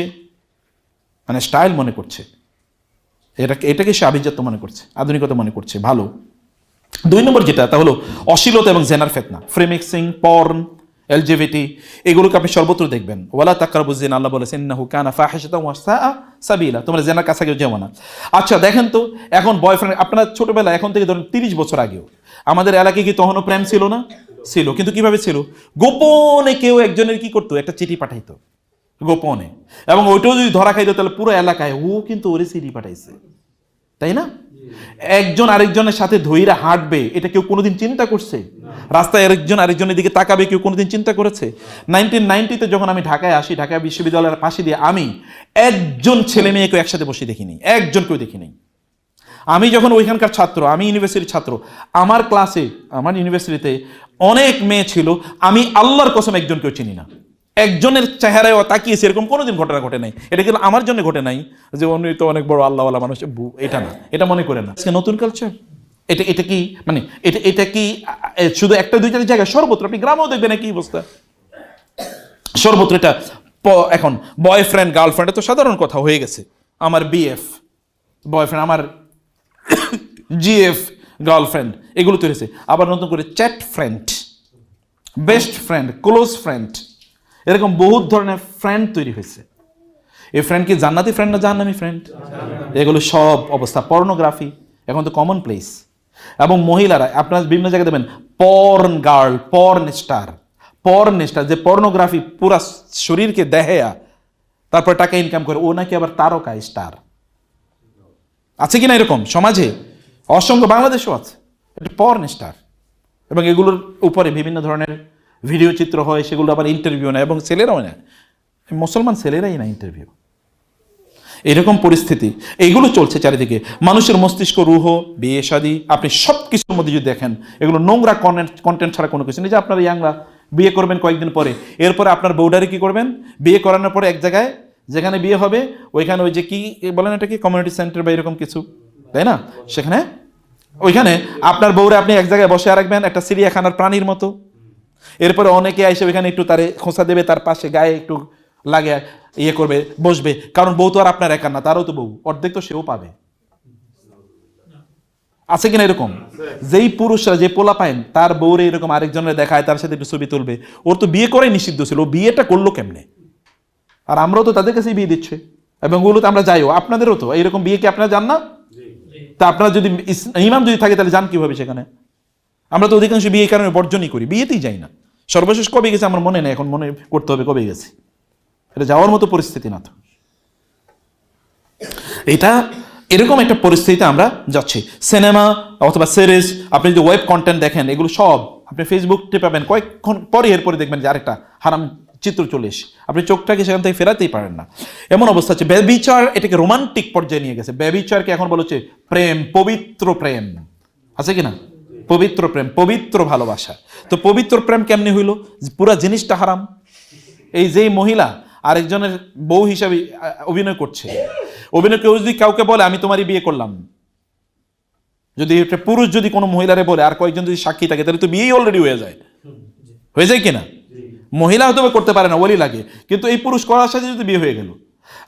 মানে স্টাইল মনে করছে, এটাকে সে আভিজাত্য মনে করছে, আধুনিকতা মনে করছে ভালো। 2 নম্বর যেটা, তা হলো অশ্লীলতা এবং জেনার ফিতনা, ফ্রিমিক্সিং, পর্ন, এলজিবিটি, এগুলোকে আপনি সর্বত্র দেখবেন। ওয়ালা তাকরাবুজ জিনা, আল্লাহ বলেছেন ইন্নাহু কানা ফাহিশাতান ওয়া সাআ সাবিলা, তোমরা জেনার কাছে যেও না। আচ্ছা দেখেন তো, এখন বয়ফ্রেন্ড, আপনার ছোটবেলা, এখন থেকে ধরুন 30 বছর আগেও আমাদের এলাকায় কি তখনও প্রেম ছিল না? ছিল। কিন্তু কিভাবে ছিল? গোপনে কেউ একজনের কি করতো, একটা চিঠি পাঠাইতো গোপনে, এবং ওইটাও যদি ধরা খাইতো তাহলে পুরো এলাকায় ও কিন্তু ওরে চিঠি পাঠাইছে, তাই না? একজন আরেকজনের সাথে ধইরা হাঁটবে, এটা কেউ কোনোদিন চিন্তা করছে? রাস্তায় আরেকজনের দিকে তাকাবে, কেউ কোনোদিন চিন্তা করেছে? 1990-তে যখন আমি ঢাকায় আসি, ঢাকা বিশ্ববিদ্যালয়ের পাশে দিয়ে আমি একজন ছেলে মেয়েকে একসাথে বসে দেখিনি, একজনকেও দেখিনি। আমি যখন ওইখানকার ছাত্র, আমি ইউনিভার্সিটির ছাত্র, আমার ক্লাসে, আমার ইউনিভার্সিটিতে অনেক মেয়ে ছিল, আমি আল্লাহর কসম একজনকেও চিনি না। একজনের চেহারায় তাকিয়েছে এরকম কোনোদিন ঘটনা ঘটে নাই। এটা কিন্তু আমার জন্য ঘটে নাই যে উনি তো অনেক বড় আল্লাহওয়ালা মানুষ, এটা না, এটা মনে করে না। নতুন কালচার এটা কি মানে এটা কি শুধু একটা দুইটা জায়গায়? সর্বত্র আপনি গ্রামেও দেখবেন একই অবস্থা। সর্বত্র এটা এখন বয়ফ্রেন্ড গার্লফ্রেন্ড তো সাধারণ কথা হয়ে গেছে। আমার বিএফ বয়ফ্রেন্ড, আমার জিএফ গার্লফ্রেন্ড, এগুলো তৈরি হয়েছে। আবার নতুন করে chat friend, best friend, close friend, এরকম বহুত ধরনের ফ্রেন্ড তৈরি হয়েছে। এই ফ্রেন্ড কি জান্নাতি ফ্রেন্ড না জাহান্নামী ফ্রেন্ড? এগুলো সব অবস্থা। পর্নোগ্রাফি এখন তো কমন প্লেস। এবং মহিলারা আপনার বিভিন্ন জায়গায় দেবেন পর্ন গার্ল, পর্ন স্টার, যে পর্নোগ্রাফি পুরা শরীরকে দেহেয়া তারপর টাকা ইনকাম করে, ও নাকি আবার তারকা স্টার। আছে কিনা এরকম সমাজে? অসংখ্য, বাংলাদেশও আছে। এটা পর্ন স্টার। এবং এগুলোর উপরে বিভিন্ন ধরনের ভিডিও চিত্র হয়, সেগুলো আবার ইন্টারভিউ নেয়, এবং ছেলেরাও নেয়, মুসলমান ছেলেরাই না ইন্টারভিউ। এরকম পরিস্থিতি, এইগুলো চলছে চারিদিকে। মানুষের মস্তিষ্ক, রুহ, বিয়ে শাদী, আপনি সব কিছুর মধ্যে যদি দেখেন, এগুলো নোংরা কন্টেন্ট ছাড়া কোনো কিছু নেই। যে আপনার ইয়াংরা বিয়ে করবেন কয়েকদিন পরে, এরপরে আপনার বউডারে কি করবেন, বিয়ে করানোর পরে এক জায়গায় যেখানে বিয়ে হবে ওইখানে ওই যে কি বলেন এটা কি কমিউনিটি সেন্টার বা এরকম কিছু, তাই না? সেখানে ওইখানে আপনার বউরে আপনি এক জায়গায় বসে রাখবেন একটা চিড়িয়াখানার প্রাণীর মতো। এরপরে অনেকে এসে ওইখানে একটু তারে খোঁচা দেবে, তার পাশে গায়ে একটু লাগে ইয়ে করবে, বসবে। কারণ বউ তো আর আপনার একা না, তারও তো বউ, অর্ধেক তো সেও পাবে। আছে কিনা এরকম? যেই পুরুষরা, যে পোলা পাইন তার বউরে এরকম আরেকজনের দেখায়, তার সাথে একটু ছবি তুলবে, ওর তো বিয়ে করাই নিষিদ্ধ ছিল, ও বিয়েটা করলো কেমনে? আর আমরাও তো তাদের কাছেই বিয়ে দিচ্ছে, এবং ওগুলো তো আমরা যাইও। আপনাদেরও তো এইরকম বিয়ে কি আপনারা জান না? তা আপনারা যদি ইমাম যদি থাকে তাহলে যান কিভাবে সেখানে? আমরা তো অধিকাংশ বিয়ে এই কারণে বর্জনই করি, বিয়েতেই যাই না। সর্বশেষ কবে গেছে আমার মনে নেই, এখন মনে করতে হবে কবে গেছি। এটা যাওয়ার মতো পরিস্থিতি না তো। এটা এরকম একটা পরিস্থিতিতে আমরা যাচ্ছি। সিনেমা অথবা সিরিজ, আপনি যদি ওয়েব কন্টেন্ট দেখেন, এগুলো সব আপনি ফেসবুকতে পাবেন, কয়েকক্ষণ পরে এরপরে দেখবেন যে আরেকটা হারাম চিত্র চলে এসে আপনি চোখটাকে সেখান থেকে ফেরাতেই পারেন না। এমন অবস্থা হচ্ছে। ব্যভিচার এটাকে রোমান্টিক পর্যায়ে নিয়ে গেছে। ব্যভিচারকে এখন বলা হচ্ছে প্রেম, পবিত্র প্রেম। আছে কিনা? পবিত্র প্রেম, পবিত্র ভালোবাসা। তো পবিত্র প্রেম কেমনি হইল? পুরা জিনিসটা হারাম। এই যে মহিলা আরেকজনের বউ হিসাবে অভিনয় করছে, অভিনয় কেউ যদি কাউকে বলে আমি তোমারই বিয়ে করলাম, যদি একটা পুরুষ যদি কোনো মহিলারে বলে আর কয়েকজন যদি সাক্ষী থাকে, তাহলে তো বিয়েই অলরেডি হয়ে যায় কিনা? মহিলা হয়তো করতে পারে না, ওলি লাগে, কিন্তু এই পুরুষ করার সাথে যদি বিয়ে হয়ে গেল,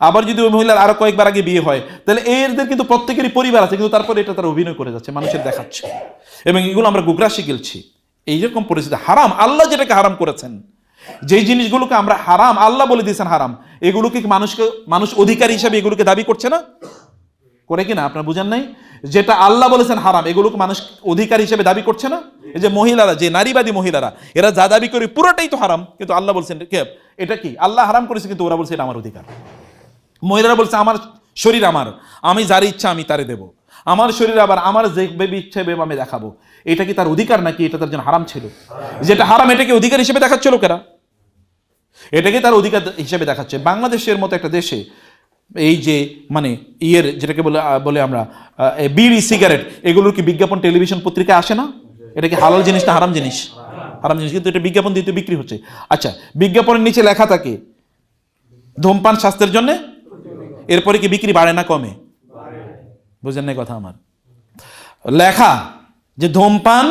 আবার যদি ওই মহিলার আরো কয়েকবার আগে বিয়ে হয়, তাহলে এদের কিন্তু প্রত্যেকেরই পরিবার আছে, কিন্তু তারপরে এটা তারা অভিনয় করে যাচ্ছে, মানুষের দেখাচ্ছে, এবং এগুলো আমরা গুগ্রাসী গেলছি। এইরকম পরিস্থিতি। হারাম, আল্লাহ যেটাকে হারাম করেছেন, যেই জিনিসগুলোকে আমরা হারাম আল্লাহ বলে দিয়েছেন হারাম, এগুলোকে মানুষ অধিকারী হিসাবে এগুলোকে দাবি করছে না, করে কিনা? আপনারা বুঝেন নাই? যেটা আল্লাহ বলেছেন হারাম, এগুলোকে মানুষ অধিকার হিসেবে দাবি করছে না। এই যে মহিলারা, যে নারীবাদী মহিলারা, এরা যা দাবি করে পুরোটাই তো হারাম, কিন্তু আল্লাহ বলছেন এটা কি আল্লাহ হারাম করেছে, কিন্তু ওরা বলছে এটা আমার অধিকার। মহিলারা বলছে আমার শরীর আমার, আমি যার ইচ্ছা আমি তারে দেব, আমার শরীর আবার আমার যে বেবি ইচ্ছা বেব আমি দেখাবো। এটা কি তার অধিকার নাকি এটা তার জন্য হারাম ছিল? যেটা হারাম এটাকে অধিকার হিসেবে দেখাচ্ছে লোকেরা, এটাকে তার অধিকার হিসেবে দেখাচ্ছে। বাংলাদেশের মতো একটা দেশে এই যে মানে যেটাকে বলে আমরা বিড়ি, সিগারেট, এগুলোর কি বিজ্ঞাপন টেলিভিশন পত্রিকায় আসে না? এটা কি হালাল জিনিস না হারাম জিনিস? হারাম জিনিস, কিন্তু এটা বিজ্ঞাপন দিতে বিক্রি হচ্ছে। আচ্ছা, বিজ্ঞাপনের নিচে লেখা থাকে ধূমপান স্বাস্থ্যের জন্য, এরপরে কি বিক্রি বাড়ে না কমে? বুঝেন না কথা আমার? লেখা যে ধূমপান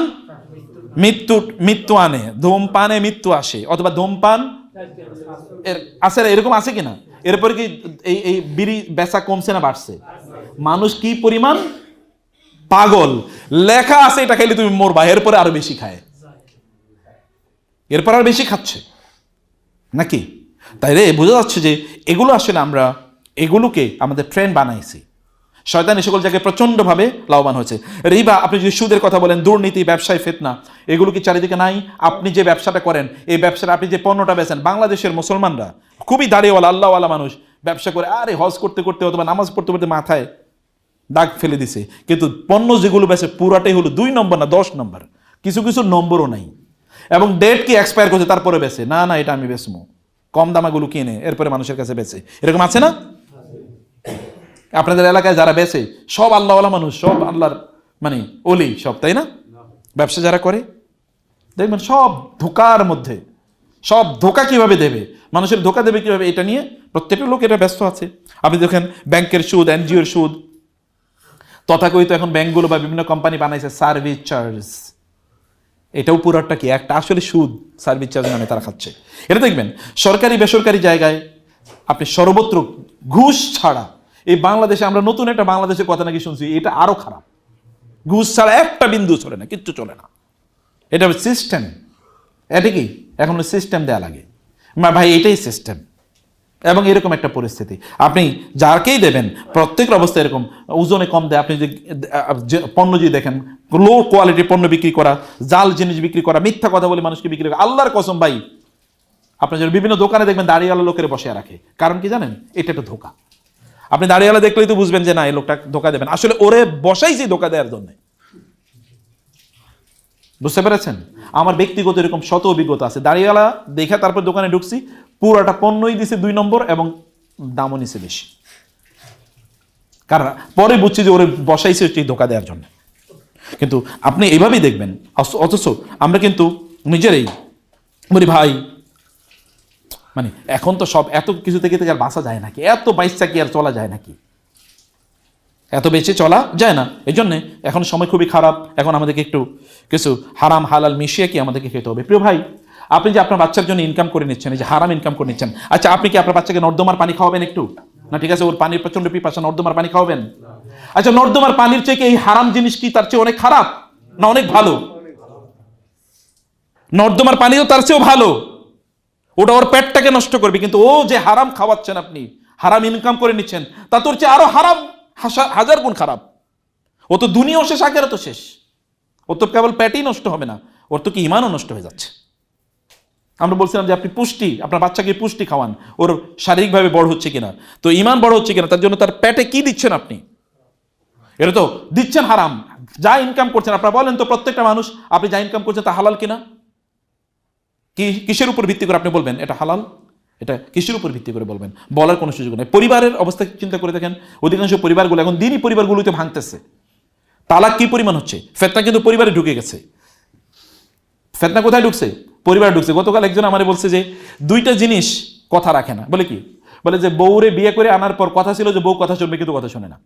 মৃত্যু আনে, ধূমপানে মৃত্যু আসে, অথবা ধূমপান আছে, এরকম আছে কিনা? এরপরে কি এই বিড়ি বেচা কমছে না বাড়ছে? মানুষ কি পরিমাণ পাগল! লেখা আছে এটা খাইলে তুমি মরবা, এরপরে আরো বেশি খায়, এরপর আর বেশি খাচ্ছে নাকি? তাই রে বোঝা যাচ্ছে যে এগুলো আসলে আমরা এগুলোকে আমাদের ট্রেন্ড বানাইছি। শয়তান এই সকল জায়গায় প্রচন্ডভাবে লাভবান হয়েছে। রিবা, আপনি যদি সুদের কথা বলেন, দুর্নীতি, ব্যবসায় ফিতনা, এগুলো কি চারিদিকে নাই? আপনি যে ব্যবসাটা করেন, এই ব্যবসাটা আপনি যে পণ্যটা বেচেন, বাংলাদেশের মুসলমানরা খুবই দাড়িওয়ালা আল্লাহওয়ালা মানুষ ব্যবসা করে, আরে হজ করতে করতে অথবা নামাজ পড়তে পড়তে মাথায় দাগ ফেলে দিছে, কিন্তু পণ্য যেগুলো বেচে পুরাটাই হলো 2 নম্বর না 10 নম্বর, কিছু কিছু নম্বরও নাই, এবং ডেট কি এক্সপায়ার করছে তারপরে বেচে, না না এটা আমি বেচবো, কম দামাগুলো কিনে এরপরে মানুষের কাছে বেচে। এরকম আছে না? আপনাদের এলাকায় যারা বেচে সব আল্লাহওয়ালা মানুষ, সব আল্লাহর মানে ওলি সব, তাই না? ব্যবসা যারা করে দেখবেন সব ধোকার মধ্যে, সব ধোকা কিভাবে দেবে, মানুষের ধোকা দেবে কিভাবে, এটা নিয়ে প্রত্যেকটা লোক এটা ব্যস্ত আছে। আপনি দেখেন ব্যাংকের সুদ, এনজিওর সুদ, তথাকথিত এখন ব্যাংকগুলো বা বিভিন্ন কোম্পানি বানাইছে সার্ভিস চার্জ, এটাও পুরাটা কি একটা আসলে সুদ, সার্ভিস চার্জ নামে তারা খাচ্ছে। এটা দেখবেন সরকারি বেসরকারি জায়গায় আপনি সর্বত্র ঘুষ ছাড়া, এই বাংলাদেশে আমরা নতুন একটা বাংলাদেশের কথা নাকি শুনছি, এটা আরো খারাপ। ঘুষ ছাড়া একটা বিন্দু চলে না, কিচ্ছু চলে না। এটা সিস্টেম। এটা কি এখন সিস্টেম দেয়া লাগে ভাই, এটাই সিস্টেম। এবং এরকম একটা পরিস্থিতি আপনি যাকেই দেবেন প্রত্যেকের অবস্থা এরকম, ওজনে কম দেয়। আপনি যে পণ্য যদি দেখেন, লো কোয়ালিটির পণ্য বিক্রি করা, জাল জিনিস বিক্রি করা, মিথ্যা কথা বলে মানুষকে বিক্রি করা, আল্লাহর কসম ভাই আপনার যদি বিভিন্ন দোকানে দেখবেন দাঁড়িয়েওয়ালা লোকের বসে রাখে, কারণ কি জানেন, এটা একটা ধোকা। আপনি দাঁড়িয়েওয়ালা দেখলেই তো বুঝবেন যে না, এই লোকটা ধোকা দেবেন, আসলে ওরে বসাইছি ধোকা দেওয়ার জন্য। বুঝতে পেরেছেন? আমার ব্যক্তিগত এরকম শত অভিজ্ঞতা আছে। দাঁড়িয়েওয়ালা দেখে তারপর দোকানে ঢুকছি, পুরাটা পণ্যই দিছে 2 নম্বর এবং দামও নিছে বেশি, কারণ পরে বুঝছি যে ওরে বসাইছে হচ্ছে ধোকা দেওয়ার জন্য। কিন্তু আপনি এইভাবেই দেখবেন, অথচ আমরা কিন্তু নিজেরাই বলি ভাই, মানে এখন তো সব এত কিছু থেকে আর বাঁচা যায় নাকি, এত বাইশটা কি আর চলা যায় নাকি, এত বেশি চলা যায় না। এই জন্যে এখন সময় খুবই খারাপ। এখন আমাদেরকে একটু কিছু হারাম হালাল মিশিয়ে কি আমাদেরকে খেতে হবে। প্রিয় ভাই, আপনি যে আপনার বাচ্চার জন্য ইনকাম করে নিচ্ছেন, এই যে হারাম ইনকাম করে নিচ্ছেন, আচ্ছা আপনি কি আপনার বাচ্চাকে নর্দমার পানি খাওয়াবেন একটু? না ঠিক আছে, ওর পানির প্রচন্ড পিপাসা, নর্দমার পানি খাওয়াবেন? আচ্ছা নর্দমার পানির চেয়ে এই হারাম জিনিস কি তার চেয়ে অনেক খারাপ না অনেক ভালো? নর্দমার পানিও তার চেয়েও ভালো, ওটা ওর পেটটাকে নষ্ট করবে। কিন্তু ও যে হারাম খাওয়াচ্ছেন আপনি, হারাম ইনকাম করে নিচ্ছেন, তা তোর চেয়ে আরো হারাম, হাজার গুণ খারাপ। ও তো দুনিয়াও শেষ, আখিরাতও শেষ। ওর তো কেবল পেটই নষ্ট হবে না, ওর তো কি ইমানও নষ্ট হয়ে যাচ্ছে। আমরা বলছিলাম যে আপনি পুষ্টি, আপনার বাচ্চাকে পুষ্টি খাওয়ান, ওর শারীরিকভাবে বড় হচ্ছে কিনা, তো ইমান বড় হচ্ছে কিনা, তার জন্য তার পেটে কি দিচ্ছেন আপনি? এটা তো দিচ্ছেন হারাম। যা ইনকাম করছেন, আপনারা বলেন তো প্রত্যেকটা মানুষ আপনি যা ইনকাম করছেন তা হালাল কিনা? কিসের উপর ভিত্তি করে আপনি বলবেন এটা হালাল? এটা কিসের উপর ভিত্তি করে বলবেন? বলার কোনো সুযোগ নেই। পরিবারের অবস্থা চিন্তা করে দেখেন, অধিকাংশ পরিবারগুলো এখন দিনই পরিবারগুলোতে ভাঙতেছে। তালাক কি পরিমাণ হচ্ছে, ফেতনা কিন্তু পরিবারে ঢুকে গেছে। ফেতনা কোথায় ঢুকছে? পরিবারে ঢুকছে। গতকাল একজন আমারে বলছে যে 2টা জিনিস কথা রাখে না। বলে কি? বলে যে বউরে বিয়ে করে আনার পর কথা ছিল যে বউ কথা শুনবে, কিন্তু কথা শুনে না।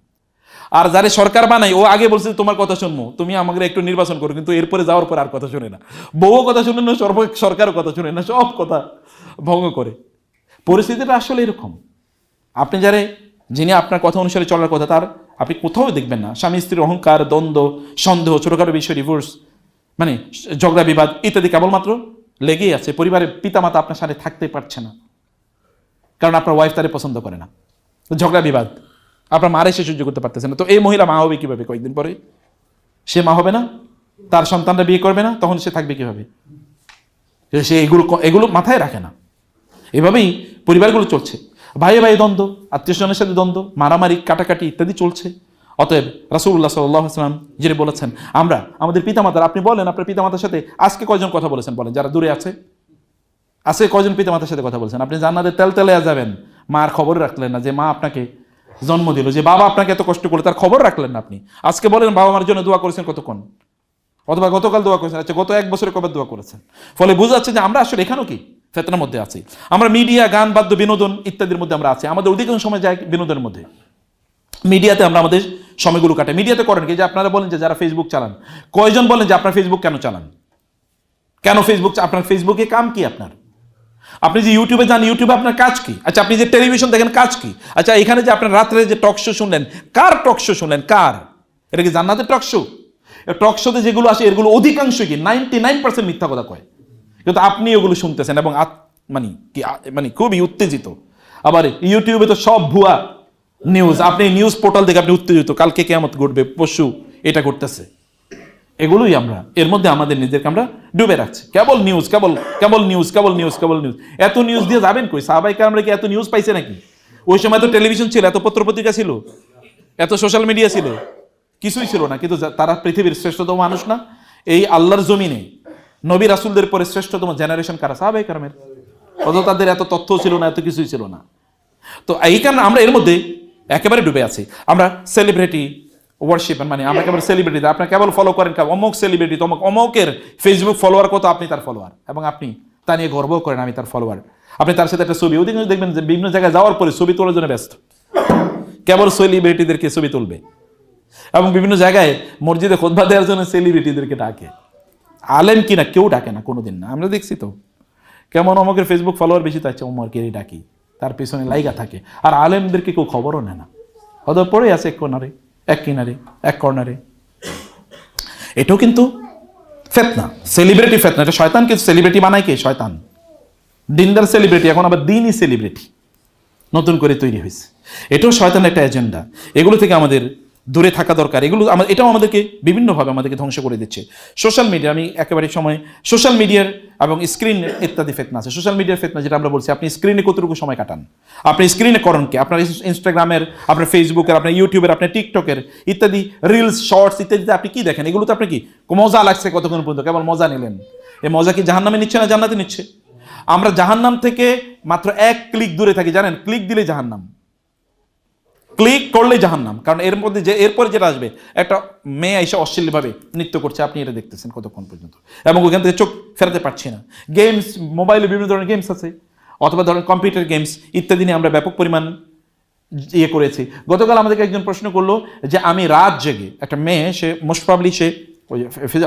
আর যারে সরকার বানাই, ও আগে বলছে তোমার কথা শুনবো, তুমি আমাকে একটু নির্বাচন করো, কিন্তু এরপরে যাওয়ার পর আর কথা শুনে না। বউও কথা শুনে না, সরকারও কথা শুনে না, সব কথা ভঙ্গ করে। পরিস্থিতিটা আসলে এরকম। আপনি যিনি আপনার কথা অনুসারে চলার কথা, তার আপনি কোথাও দেখবেন না স্বামী স্ত্রীর অহংকার, দ্বন্দ্ব, সন্দেহ, ছোটখাটো বিষয়, ডিভোর্স, মানে ঝগড়া বিবাদ ইত্যাদি কেবলমাত্র লেগেই আছে। পরিবারের পিতামাতা আপনার সাথে থাকতে পারছে না, কারণ আপনার ওয়াইফ তারে পছন্দ করে না। ঝগড়া বিবাদ, আপনার মারে সে সহ্য করতে পারতেছে না। তো এই মহিলা মা হবে কিভাবে? কয়েকদিন পরে সে মা হবে না, তার সন্তানরা বিয়ে করবে না, তখন সে থাকবে কিভাবে? সে এগুলো মাথায় রাখে না। এভাবেই পরিবারগুলো চলছে। ভাইয়ে ভাই দ্বন্দ্ব, আত্মীয় স্বজনের সাথে দ্বন্দ্ব, মারামারি, কাটাকাটি ইত্যাদি চলছে। অতএব রাসূলুল্লাহ সাল্লাল্লাহু আলাইহি ওয়াসাল্লাম যিনি বলেছেন, আমরা আমাদের পিতামাতার, আপনি বলেন আপনার পিতামাতার সাথে আজকে কয়জন কথা বলেছেন? বলেন, যারা দূরে আছে আজকে কয়জন পিতামাতার সাথে কথা বলেছেন? আপনি জান্নাতে তেলে যাবেন, মার খবর রাখলেন না যে মা আপনাকে জন্ম দিল, যে বাবা আপনাকে এত কষ্ট করলো, তার খবর রাখলেন না আপনি। আজকে বলেন বাবা মার জন্য দোয়া করেছেন কতক্ষণ, অথবা গতকাল দোয়া করেছেন, আচ্ছা গত 1 বছরে কবে দোয়া করেছেন? ফলে বোঝা যাচ্ছে যে আমরা আসলে এখানেও কি ফেতনার মধ্যে আছি। আমরা মিডিয়া, গান, বাদ্য, বিনোদন ইত্যাদির মধ্যে আমরা আছি। আমাদের অধিকাংশ সময় যায় বিনোদনের মধ্যে। মিডিয়াতে আমরা আমাদের সময়গুলো কাটে। মিডিয়াতে করেন কি? যে আপনারা বলেন যে যারা ফেসবুক চালান, কয়জন বলেন যে আপনার ফেসবুক কেন চালান? কেন ফেসবুক? আপনার ফেসবুকে কাম কি আপনার? আপনি যে ইউটিউবে যান, ইউটিউবে আপনার কাজ কি? আচ্ছা আপনি যে টেলিভিশন দেখেন, কাজ কি? আচ্ছা এখানে যে আপনার রাত্রে যে টক শো শুনলেন, কার টক শো শুনলেন? কার? এটা কি জান্নাতের টক শো? টক শোতে যেগুলো আসে এগুলো অধিকাংশ কি 99% মিথ্যা কথা কয়, কিন্তু আপনি ওগুলো শুনতেছেন এবং মানে খুবই উত্তেজিত। আবার ইউটিউবে তো সব ভুয়া নিউজ। আপনি নিউজ পোর্টাল দেখে আপনি উত্তেজিত, কালকে কিয়ামত ঘটবে, পশু এটা করতেছে। এগুলোই আমরা এর মধ্যে আমাদের নিজেদেরকে আমরা ডুবে রাখছি। কেবল নিউজ, কেবল নিউজ, কেবল নিউজ, কেবল নিউজ। এত নিউজ দিয়ে যাবেন কই? সাহাবায়ে কেরামরা কি এত নিউজ পাইছে নাকি? ওই সময় তো টেলিভিশন ছিল, এত পত্রপত্রিকা ছিল, এত সোশ্যাল মিডিয়া ছিল, কিছুই ছিল না। কিন্তু তারা পৃথিবীর শ্রেষ্ঠতম মানুষ না? এই আল্লাহর জমিনে নবী রাসূলদের পরে শ্রেষ্ঠতম জেনারেশন কারা? সাহাবায়ে কেরামের। অথচ তাদের এত তথ্য ছিল না, এত কিছুই ছিল না। তো এই কারণে আমরা এর মধ্যে একেবারে ডুবে আছি। আমরা সেলিব্রিটি ওয়ার্শিপ, মানে আমরা কেবল সেলিব্রিটি, আপনারা কেবল ফলো করেন অমুক সেলিব্রিটি, অমুকের ফেসবুক ফলোয়ার কত, আপনি তার ফলোয়ার, এবং আপনি তা নিয়ে গর্ব করেন আমি তার ফলোয়ার। আপনি তার সাথে একটা ছবি, ওদিকে দেখবেন যে বিভিন্ন জায়গায় যাওয়ার পরে ছবি তোলার জন্য ব্যস্ত, কেবল সেলিব্রিটিদেরকে ছবি তুলবে, এবং বিভিন্ন জায়গায় মসজিদে খুতবা দেওয়ার জন্য সেলিব্রিটিদেরকে ডাকে। আলেম কিনা কেউ ডাকে না, কোনোদিন না। আমরা দেখছি তো কেমন অমকের ফেসবুক ফলোয়ার বেশি, তাই ওমরকেই ডাকি, তার পেছনে লাইগা থাকে। আর আলেমদেরকে কেউ খবরও নেয় না, হয়তো পড়ে আছে এক কর্নারে। এটাও কিন্তু ফেতনা, সেলিব্রিটি ফেতনা। এটা শয়তান, কিন্তু সেলিব্রিটি বানায় কে? শয়তান। দিনদার সেলিব্রিটি এখন আবার দিনই সেলিব্রিটি নতুন করে তৈরি হয়েছে। এটাও শয়তানের একটা এজেন্ডা। এগুলো থেকে আমাদের দূরে থাকা দরকার। এটাও আমাদেরকে বিভিন্নভাবে আমাদেরকে ধ্বংস করে দিচ্ছে। সোশ্যাল মিডিয়া, আমি একেবারে সময় সোশ্যাল মিডিয়ার এবং স্ক্রিন ইত্যাদি ফেতনা আছে। সোশ্যাল মিডিয়ার ফেতনা যেটা আমরা বলছি, আপনি স্ক্রিনে কতটুকু সময় কাটান, আপনি স্ক্রিনে করেন কি, আপনার ইনস্টাগ্রামের, আপনার ফেসবুকের, আপনার ইউটিউবের, আপনার টিকটকের ইত্যাদি রিলস, শর্টস ইত্যাদিতে আপনি কি দেখেন? এগুলো তো আপনি কি মজা লাগছে কতক্ষণ পর্যন্ত, কেবল মজা নিলেন। এই মজা কি জাহান্নামে নিচ্ছে না জান্নাতে নিচ্ছে? আমরা জাহান্নাম থেকে মাত্র 1 ক্লিক দূরে থাকি, জানেন? ক্লিক দিলে জাহান্নাম, ক্লিক করলে জাহান্নাম। কারণ এর মধ্যে এরপরে যেটা আসবে, একটা মেয়ে এসে অশ্লীলভাবে নৃত্য করছে, আপনি এটা দেখতেছেন কতক্ষণ পর্যন্ত, এবং ওইখান থেকে চোখ ফেরাতে পারছি না। গেমস, মোবাইলে বিভিন্ন ধরনের গেমস আছে, অথবা ধরেন কম্পিউটার গেমস ইত্যাদি নিয়ে আমরা ব্যাপক পরিমাণ করেছি। গতকাল আমাদেরকে একজন প্রশ্ন করলো যে আমি রাত জেগে, একটা মেয়ে, সে মোস্ট প্রবলি সে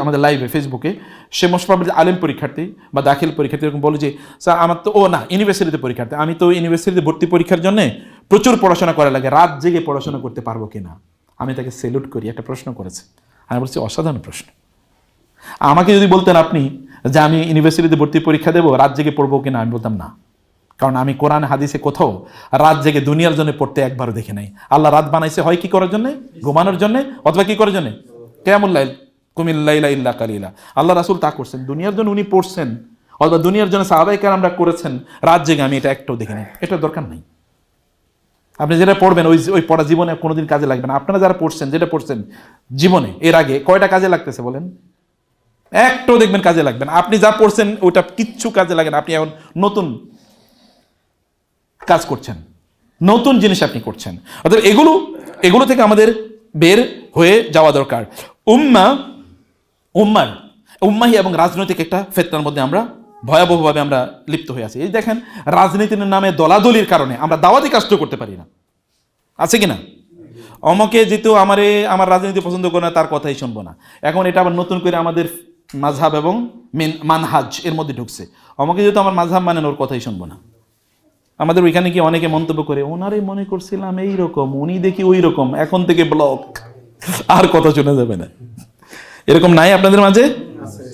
আমাদের লাইভে ফেসবুকে, সে মোস্ট প্রবলি আলেম পরীক্ষার্থী বা দাখিল পরীক্ষার্থী, এরকম বলে যে স্যার আমার তো ইউনিভার্সিটিতে পরীক্ষার্থী, আমি তো ইউনিভার্সিটিতে ভর্তি পরীক্ষার জন্য প্রচুর পড়াশোনা করা লাগে, রাত জেগে পড়াশোনা করতে পারবো কিনা। আমি তাকে সেলুট করি, একটা প্রশ্ন করেছে। আমি বলছি অসাধারণ প্রশ্ন। আমাকে যদি বলতেন আপনি যে আমি ইউনিভার্সিটিতে ভর্তি পরীক্ষা দেবো, রাত জেগে পড়বো কিনা, আমি বলতাম না। কারণ আমি কোরআন হাদিসে কোথাও রাত জেগে দুনিয়ার জন্য পড়তে একবারও দেখে নাই। আল্লাহ রাত বানাইছে হয় কি করার জন্য? ঘুমানোর জন্য, অথবা কি করার জন্য? কিয়ামুল লাইল, কুমিল্লাইলা ইল্লা কালিলা। আল্লাহ রাসূল তা করছেন, দুনিয়ার জন্য উনি পড়ছেন, অথবা দুনিয়ার জন্য সাহাবায়ে কেরামরা করেছেন রাত জেগে। আমি এটা একটাও দেখে নাই, এটা দরকার নাই। আপনি যেটা পড়বেন ওই পড়া জীবনে কোনোদিন কাজে লাগবে না। আপনারা যারা পড়ছেন, যেটা পড়ছেন জীবনে এর আগে কয়টা কাজে লাগতেছে বলেন? একটাও দেখবেন কাজে লাগবে না। আপনি যা পড়ছেন ওটা কিচ্ছু কাজে লাগে না। আপনি এখন নতুন কাজ করছেন, নতুন জিনিস আপনি করছেন। অর্থাৎ এগুলো থেকে আমাদের বের হয়ে যাওয়া দরকার। উম্মাহি এবং রাজনৈতিক একটা ফেতনার মধ্যে আমরা ভয়াবহভাবে আমরা লিপ্ত হয়ে আছি। এই দেখেন, রাজনীতির নামে দলাদলির কারণে আমরা দাওয়াতি কাজ করতে পারি না, আছে কিনা? অমকে যেহেতু আমার রাজনীতি পছন্দ করে না, তার কথাই শুনবো না। এখন এটা আবার নতুন করে আমাদের মাযহাব এবং মানহাজ এর মধ্যে ঢুকছে। অমকে যেহেতু আমার মাযহাব মানেন, ওর কথাই শুনবো না। আমাদের ওইখানে কি অনেকে মন্তব্য করে, ওনারে মনে করছিলাম এইরকম, উনি দেখি ওই রকম, এখন থেকে ব্লক, আর কথা শোনা যাবে না। এরকম নাই আপনাদের মাঝে?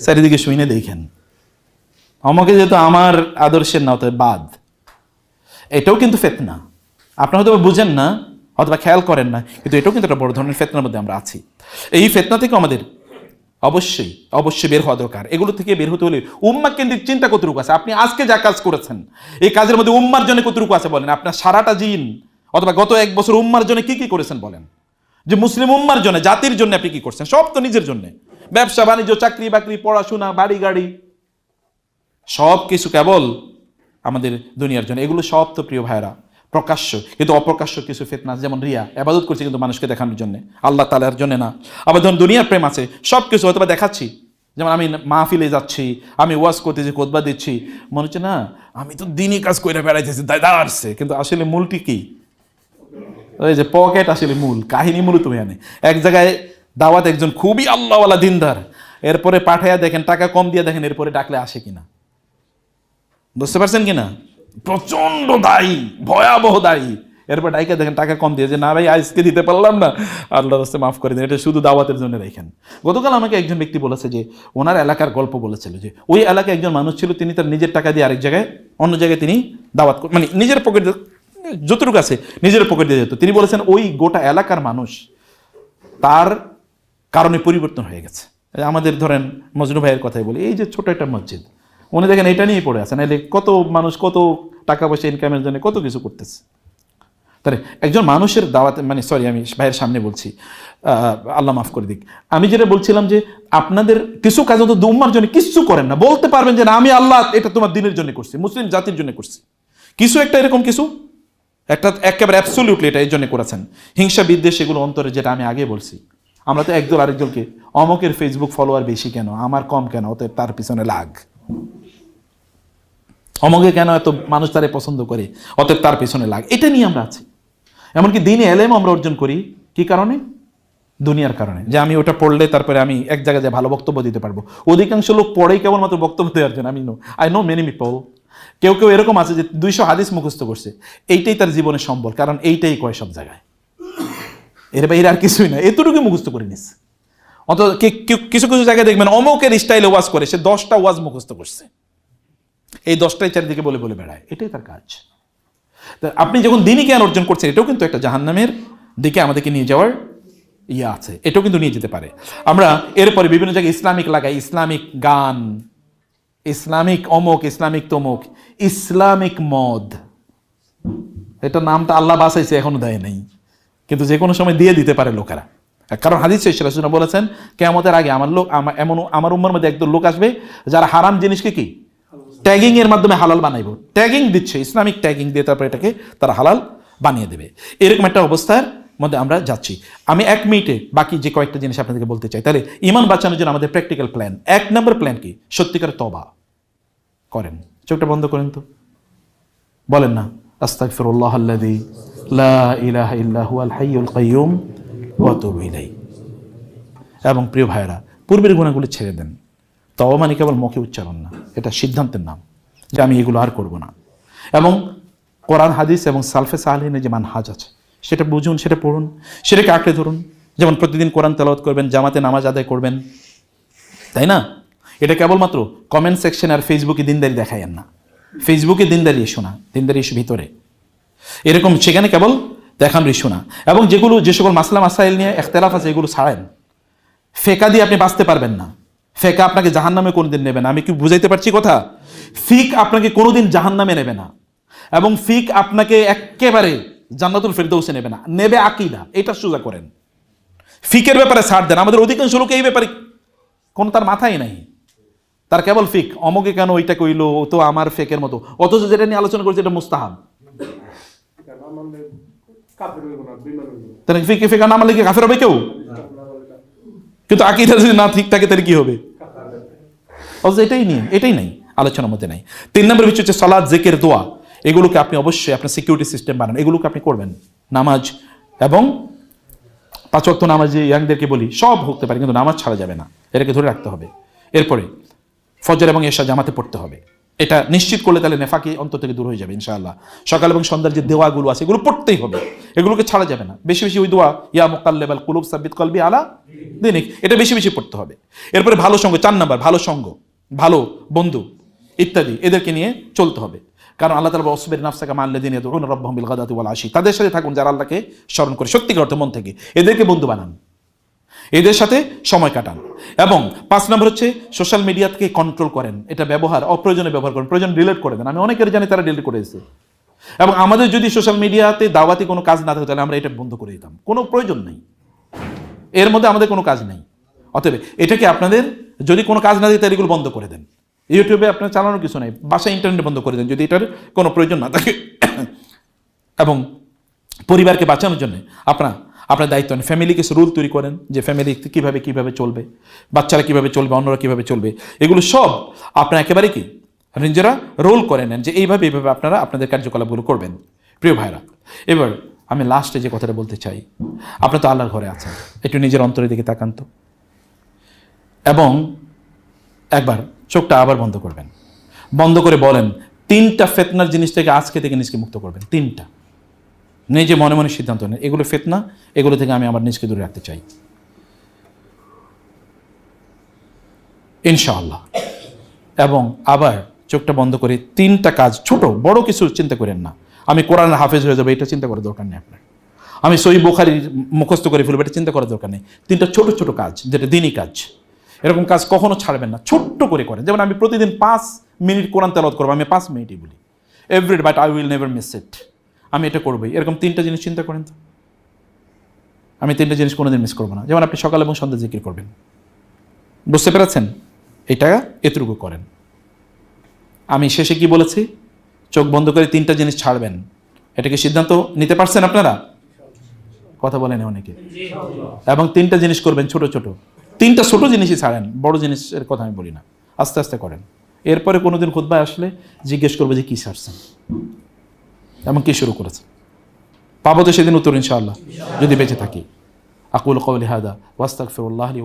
চারিদিকে শুনে দেখেন, আমাকে যেহেতু আমার আদর্শের না, অতএব বাদ। এটাও কিন্তু ফেতনা। আপনারা হয়তো বুঝেন না, অথবা খেয়াল করেন না, কিন্তু এটাও কিন্তু একটা বড় ধরনের ফেতনার মধ্যে আমরা আছি। এই ফেতনা থেকে আমাদের অবশ্যই বের হওয়া দরকার। এগুলো থেকে বের হতে হলে উম্মা কেন্দ্রিক চিন্তা কতটুকু আছে? আপনি আজকে যা কাজ করেছেন, এই কাজের মধ্যে উম্মার জন্য কতটুকু আছে বলেন? আপনার সারাটা দিন অথবা গত 1 বছর উম্মার জন্য কি কি করেছেন বলেন? যে মুসলিম উম্মার জন্য, জাতির জন্য আপনি কি করছেন? সব তো নিজের জন্য। ব্যবসা বাণিজ্য, চাকরি বাকরি, পড়াশোনা, বাড়ি গাড়ি, সব কিছু কেবল আমাদের দুনিয়ার জন্য। এগুলো সব তো প্রিয় ভাইরা প্রকাশ্য, কিন্তু অপ্রকাশ্য কিছু ফিতনা, যেমন রিয়া, ইবাদত করছি কিন্তু মানুষকে দেখানোর জন্য, আল্লাহ তাআলার জন্য না। আবার ধরুন দুনিয়ার প্রেম আছে, সব কিছু হয়তো দেখাচ্ছি। যেমন আমি মাহফিলে যাচ্ছি, আমি ওয়াজ করতেছি, খুতবা দিচ্ছি, মনে হচ্ছে না আমি তো দিনই কাজ করে বেড়াইতেছি, দাঁড়াচ্ছে, কিন্তু আসলে মূলটি কি? ওই যে পকেট আসলে মূল, কাহিনী মূলত এখানে। এক জায়গায় দাওয়াত, একজন খুবই আল্লাহওয়ালা দিনদার, এরপরে পাঠাইয়া দেখেন, টাকা কম দিয়ে দেখেন এরপরে ডাকলে আসে কিনা, বুঝতে পারছেন কিনা? প্রচন্ড দায়ী, ভয়াবহ দায়ী, এরপর ডাইকা দেখেন টাকা কম দিয়ে, যে না ভাই আজকে দিতে পারলাম না, আল্লাহর রাস্তায় মাফ করে দিন, এটা শুধু দাওয়াতের জন্য রেখেন। গতকাল আমাকে একজন ব্যক্তি বলেছে যে ওনার এলাকার গল্প বলেছিল, যে ওই এলাকায় একজন মানুষ ছিল, তিনি তার নিজের টাকা দিয়ে আরেক জায়গায়, অন্য জায়গায় তিনি দাওয়াত, মানে নিজের পকেট, যতটুকু আছে নিজের পকেট দিয়ে যেত। তিনি বলেছেন ওই গোটা এলাকার মানুষ তার কারণে পরিবর্তন হয়ে গেছে। আমাদের ধরেন মজনু ভাইয়ের কথাই বলি, এই যে ছোট একটা মসজিদ, উনি দেখেন এটা নিয়েই পড়ে আছে, নাহলে কত মানুষ কত টাকা পয়সা ইনকামের জন্য কত কিছু করতেছে। তাহলে একজন মানুষের দাওয়াতে, মানে সরি আমি ভাইয়ের সামনে বলছি, আল্লাহ মাফ করে দিক। আমি যেটা বলছিলাম যে আপনাদের কিছু কাজ তো উম্মার জন্য কিচ্ছু করেন না, বলতে পারবেন যে না আমি আল্লাহ এটা তোমার দিনের জন্য করছি, মুসলিম জাতির জন্য করছি, কিছু একটা এরকম কিছু একটা একেবারে অ্যাবসলিউটলি এটা এর জন্য করেছেন। হিংসা বিদ্বেষ এগুলো অন্তরে, যেটা আমি আগে বলছি, আমরা তো একদল আরেকজনকে, অমকের ফেসবুক ফলোয়ার বেশি কেন, আমার কম কেন, অতএব তার পিছনে লাগ, অমকে কেন এত মানুষ তারে পছন্দ করে, অতএব তার পিছনে লাগ, এটা নিয়ে আমরা আছি। এমনকি দিনে এলেম আমরা অর্জন করি কি কারণে? দুনিয়ার কারণে, যে আমি ওটা পড়লে তারপরে আমি এক জায়গায় ভালো বক্তব্য দিতে পারবো। অধিকাংশ লোক পড়েই কেবলমাত্র বক্তব্য দেওয়ার জন্য। আই নো মেনি পিপল, কেউ কেউ এরকম আছে যে 200 হাদিস মুখস্থ করছে, এইটাই তার জীবনের সম্বল, কারণ এইটাই কয় সব জায়গায়, এর বাইরে আর কিছুই না, এতটুকু মুখস্থ করে নিচ্ছে। অথচ কিছু কিছু জায়গায় দেখবেন অমুকের স্টাইলে ওয়াজ করে, সে 10টা ওয়াজ মুখস্থ করছে, এই 10টাই চারিদিকে বলে বলে বেড়ায়, এটাই তার কাজ। আপনি যখন দিনই জ্ঞান অর্জন করছেন, এটাও কিন্তু একটা জাহান্নামের দিকে আমাদেরকে নিয়ে যাওয়ার আছে, এটাও কিন্তু নিয়ে যেতে পারে। আমরা এরপরে বিভিন্ন জায়গায় ইসলামিক লাগাই, ইসলামিক গান, ইসলামিক অমুক, ইসলামিক তমুক, ইসলামিক মদ, এটা নামটা আল্লাহ বাঁচাইছে, এখনো দেয় নাই, কিন্তু যে কোনো সময় দিয়ে দিতে পারে লোকেরা। কারণ হাদিসে রাসূলুল্লাহ বলেছেন, কিয়ামতের আগে আমার উম্মার মধ্যে একদল লোক আসবে যারা হারাম জিনিসকে কি ট্যাগিং এর মাধ্যমে হালাল বানাইবো, ট্যাগিং দিচ্ছে, ইসলামিক ট্যাগিং দিয়ে তারপরে এটাকে তারা হালাল বানিয়ে দেবে। এরকম একটা অবস্থার মধ্যে আমরা যাচ্ছি। আমি 1 মিনিটে বাকি যে কয়েকটা জিনিস আপনাদেরকে বলতে চাই। তাহলে ঈমান বাঁচানোর জন্য আমাদের প্র্যাকটিক্যাল প্ল্যান, 1 নম্বর প্ল্যান কি? সত্যিকার তওবা করেন। চোখটা বন্ধ করেন তো, বলেন না আস্তাগফিরুল্লাহাল্লাযী লা ইলাহা ইল্লা হুয়াল হাইয়ুল কাইয়্যুম ওয়া আতুবু ইলাইহি। এবং প্রিয় ভাইরা, পূর্বের গুনাহগুলো ছেড়ে দেন। তওবা মানে কেবল মুখে উচ্চারণ না, এটা সিদ্ধান্তের নাম যে আমি এগুলো আর করব না। এবং কোরআন হাদিস এবং সালফে সালেহিনের যে মানহাজ আছে সেটা বুঝুন, সেটা পড়ুন, সেটাকে আঁকড়ে ধরুন। যেমন প্রতিদিন কোরআন তেলাওয়াত করবেন, জামাতে নামাজ আদায় করবেন, তাই না? এটা কেবলমাত্র কমেন্ট সেকশন আর ফেসবুকে দিনদারি দেখায়েন না। ফেসবুকে দিনদারি ইস্যু না, দিনদারি ইস্যু ভিতরে, এরকম সেখানে কেবল দেখান ইস্যু না। এবং যে সকল মাসলা মাসাইল নিয়ে ইখতিলাফ আছে এগুলো ছাড়েন। ফেকা দিয়ে আপনি বাঁচতে পারবেন না, ফেকা আপনাকে জাহান্নামে কোনোদিন নেবে না। আমি কি বুঝাইতে পারছি কথা? ফিক আপনাকে কোনোদিন জাহান্নামে নেবে না, এবং ফিক আপনাকে একেবারে জান্নাতুল ফেরদৌসে নেবে না, নেবে আকীদা। এটা সোজা করেন, ফিকের ব্যাপারে ছাড় দেন। আমাদের অধিকাংশ লোক এই ব্যাপারে কোনো তার মাথায় নাই, তার কেবল ফিক, অমুকে কেন ওইটা কইলো, ও তো আমার ফেকের মতো, অথচ যেটা নিয়ে আলোচনা করছে এটা মুস্তাহাব। ফিকে ফেকা না মানলে কি কাফের হবে কেউ? কিন্তু আকীদা যদি না ঠিক থাকে তাহলে কি হবে? অথচ এটাই নাই আলোচনার মধ্যে নাই। 3 নম্বর বিষয় হচ্ছে সালাত, জিকির, দোয়া। এগুলোকে আপনি অবশ্যই আপনার সিকিউরিটি সিস্টেম বানান, এগুলোকে আপনি করবেন। নামাজ এবং 5 ওয়াক্ত নামাজ, যে ইয়াংদেরকে বলি, সব হতে পারে কিন্তু নামাজ ছাড়া যাবে না, এটাকে ধরে রাখতে হবে। এরপরে ফজর এবং এশা জামাতে পড়তে হবে, এটা নিশ্চিত করলে তাহলে নেফাকি অন্তর থেকে দূর হয়ে যাবে ইনশাআল্লাহ। সকাল এবং সন্ধ্যার যে দোয়াগুলো আছে এগুলো পড়তেই হবে, এগুলোকে ছাড়া যাবে না। বেশি বেশি ওই দোয়া, ইয়া মুকাল্লিবাল কুলুব সাব্বিত কলবি আলা দীনিক, এটা বেশি বেশি পড়তে হবে। এরপরে ভালো সঙ্গ, 4 নম্বর ভালো সঙ্গ, ভালো বন্ধু ইত্যাদি, এদেরকে নিয়ে চলতে হবে। কারণ আল্লাহ তাআলা ওয়াসবির নাফসাকা মা'আল্লাযীনা ইয়াদউনা রাব্বাহুম বিল গাদাতি ওয়াল আশি, তাদের সাথে থাকুন যারা আল্লাহকে স্মরণ করে সত্যিকার অর্থে মন থেকে, এদেরকে বন্ধু বানান, এদের সাথে সময় কাটান। এবং 5 নম্বর হচ্ছে সোশ্যাল মিডিয়াকে কন্ট্রোল করেন, এটা ব্যবহার অপ্রয়োজনে ব্যবহার করেন, প্রয়োজন ডিলিট করে দেন। আমি অনেকের জানি তারা ডিলিট করে দিয়েছে। এবং আমাদের যদি সোশ্যাল মিডিয়াতে দাওয়াতি কোনো কাজ না থাকে তাহলে আমরা এটা বন্ধ করে দিতাম, কোনো প্রয়োজন নেই, এর মধ্যে আমাদের কোনো কাজ নেই। অতএব এটাকে আপনাদের যদি কোনো কাজ না থাকে তাহলে এগুলো বন্ধ করে দেন। ইউটিউবে আপনার চালানোর কিছু নাই, বাসায় ইন্টারনেট বন্ধ করে দেন যদি এটার কোনো প্রয়োজন না থাকে। এবং পরিবারকে বাঁচানোর জন্য আপনার দায়িত্ব নেন, ফ্যামিলি কিছু রুল তৈরি করেন যে ফ্যামিলি কিভাবে চলবে, বাচ্চারা কিভাবে চলবে, অন্যরা কিভাবে চলবে, এগুলো সব আপনারা একেবারে কি নিজেরা রোল করে নেন যে এইভাবে আপনারা আপনাদের কার্যকলাপগুলো করবেন। প্রিয় ভাইরা, এবার আমি লাস্টে যে কথাটা বলতে চাই, আপনারা তো আল্লাহর ঘরে আছেন, একটু নিজের অন্তরের দিকে তাকান তো, এবং একবার চোখটা আবার বন্ধ করবেন, বন্ধ করে বলেন 3টা ফিতনার জিনিস থেকে আজকে থেকে নিজকে মুক্ত করবেন। 3টা নিজে মনে মনে সিদ্ধান্ত নেন, এগুলো ফিতনা, এগুলো থেকে আমি আমার নিজকে দূরে রাখতে চাই ইনশাআল্লাহ। এবং আবার চোখটা বন্ধ করে 3টা কাজ, ছোট বড় কিছু চিন্তা করেন না, আমি কোরআনের হাফেজ হয়ে যাবো এটা চিন্তা করার দরকার নেই আপনার, আমি সহিহ বুখারী মুখস্থ করে ফেলবো এটা চিন্তা করার দরকার নেই। 3টা ছোট ছোট কাজ, যেটা দিনই কাজ, এরকম কাজ কখনো ছাড়বেন না, ছোট্ট করে করেন। যেমন আমি প্রতিদিন 5 মিনিট কোরআন তেলাওয়াত করবো, আমি 5 মিনিটই বলি, everyday, but I will never miss it, আমি এটা করবোই। এরকম 3টা জিনিস চিন্তা করেন তো, আমি 3টা জিনিস কোনোদিন মিস করবো না। যেমন আপনি সকাল এবং সন্ধ্যা জিকির করবেন, বুঝতে পেরেছেন? এটা এতটুকু করেন। আমি শেষে কি বলেছি? চোখ বন্ধ করে 3টা জিনিস ছাড়বেন, এটাকে সিদ্ধান্ত নিতে পারছেন আপনারা? কথা বলেন অনেকে। এবং 3টা জিনিস করবেন ছোট ছোট, 3টা ছোট জিনিসই ছাড়েন, বড় জিনিসের কথা আমি বলি না, আস্তে আস্তে করেন। এরপরে কোনোদিন খুতবায় আসলে জিজ্ঞেস করবো যে কি ছাড়ছেন এবং কি শুরু করেছে, পাবো তো সেদিন উত্তর ইনশাআল্লাহ যদি বেঁচে থাকি। আকুলু কওলি হাদা ওয়াস্তাগফিরুল্লাহ লি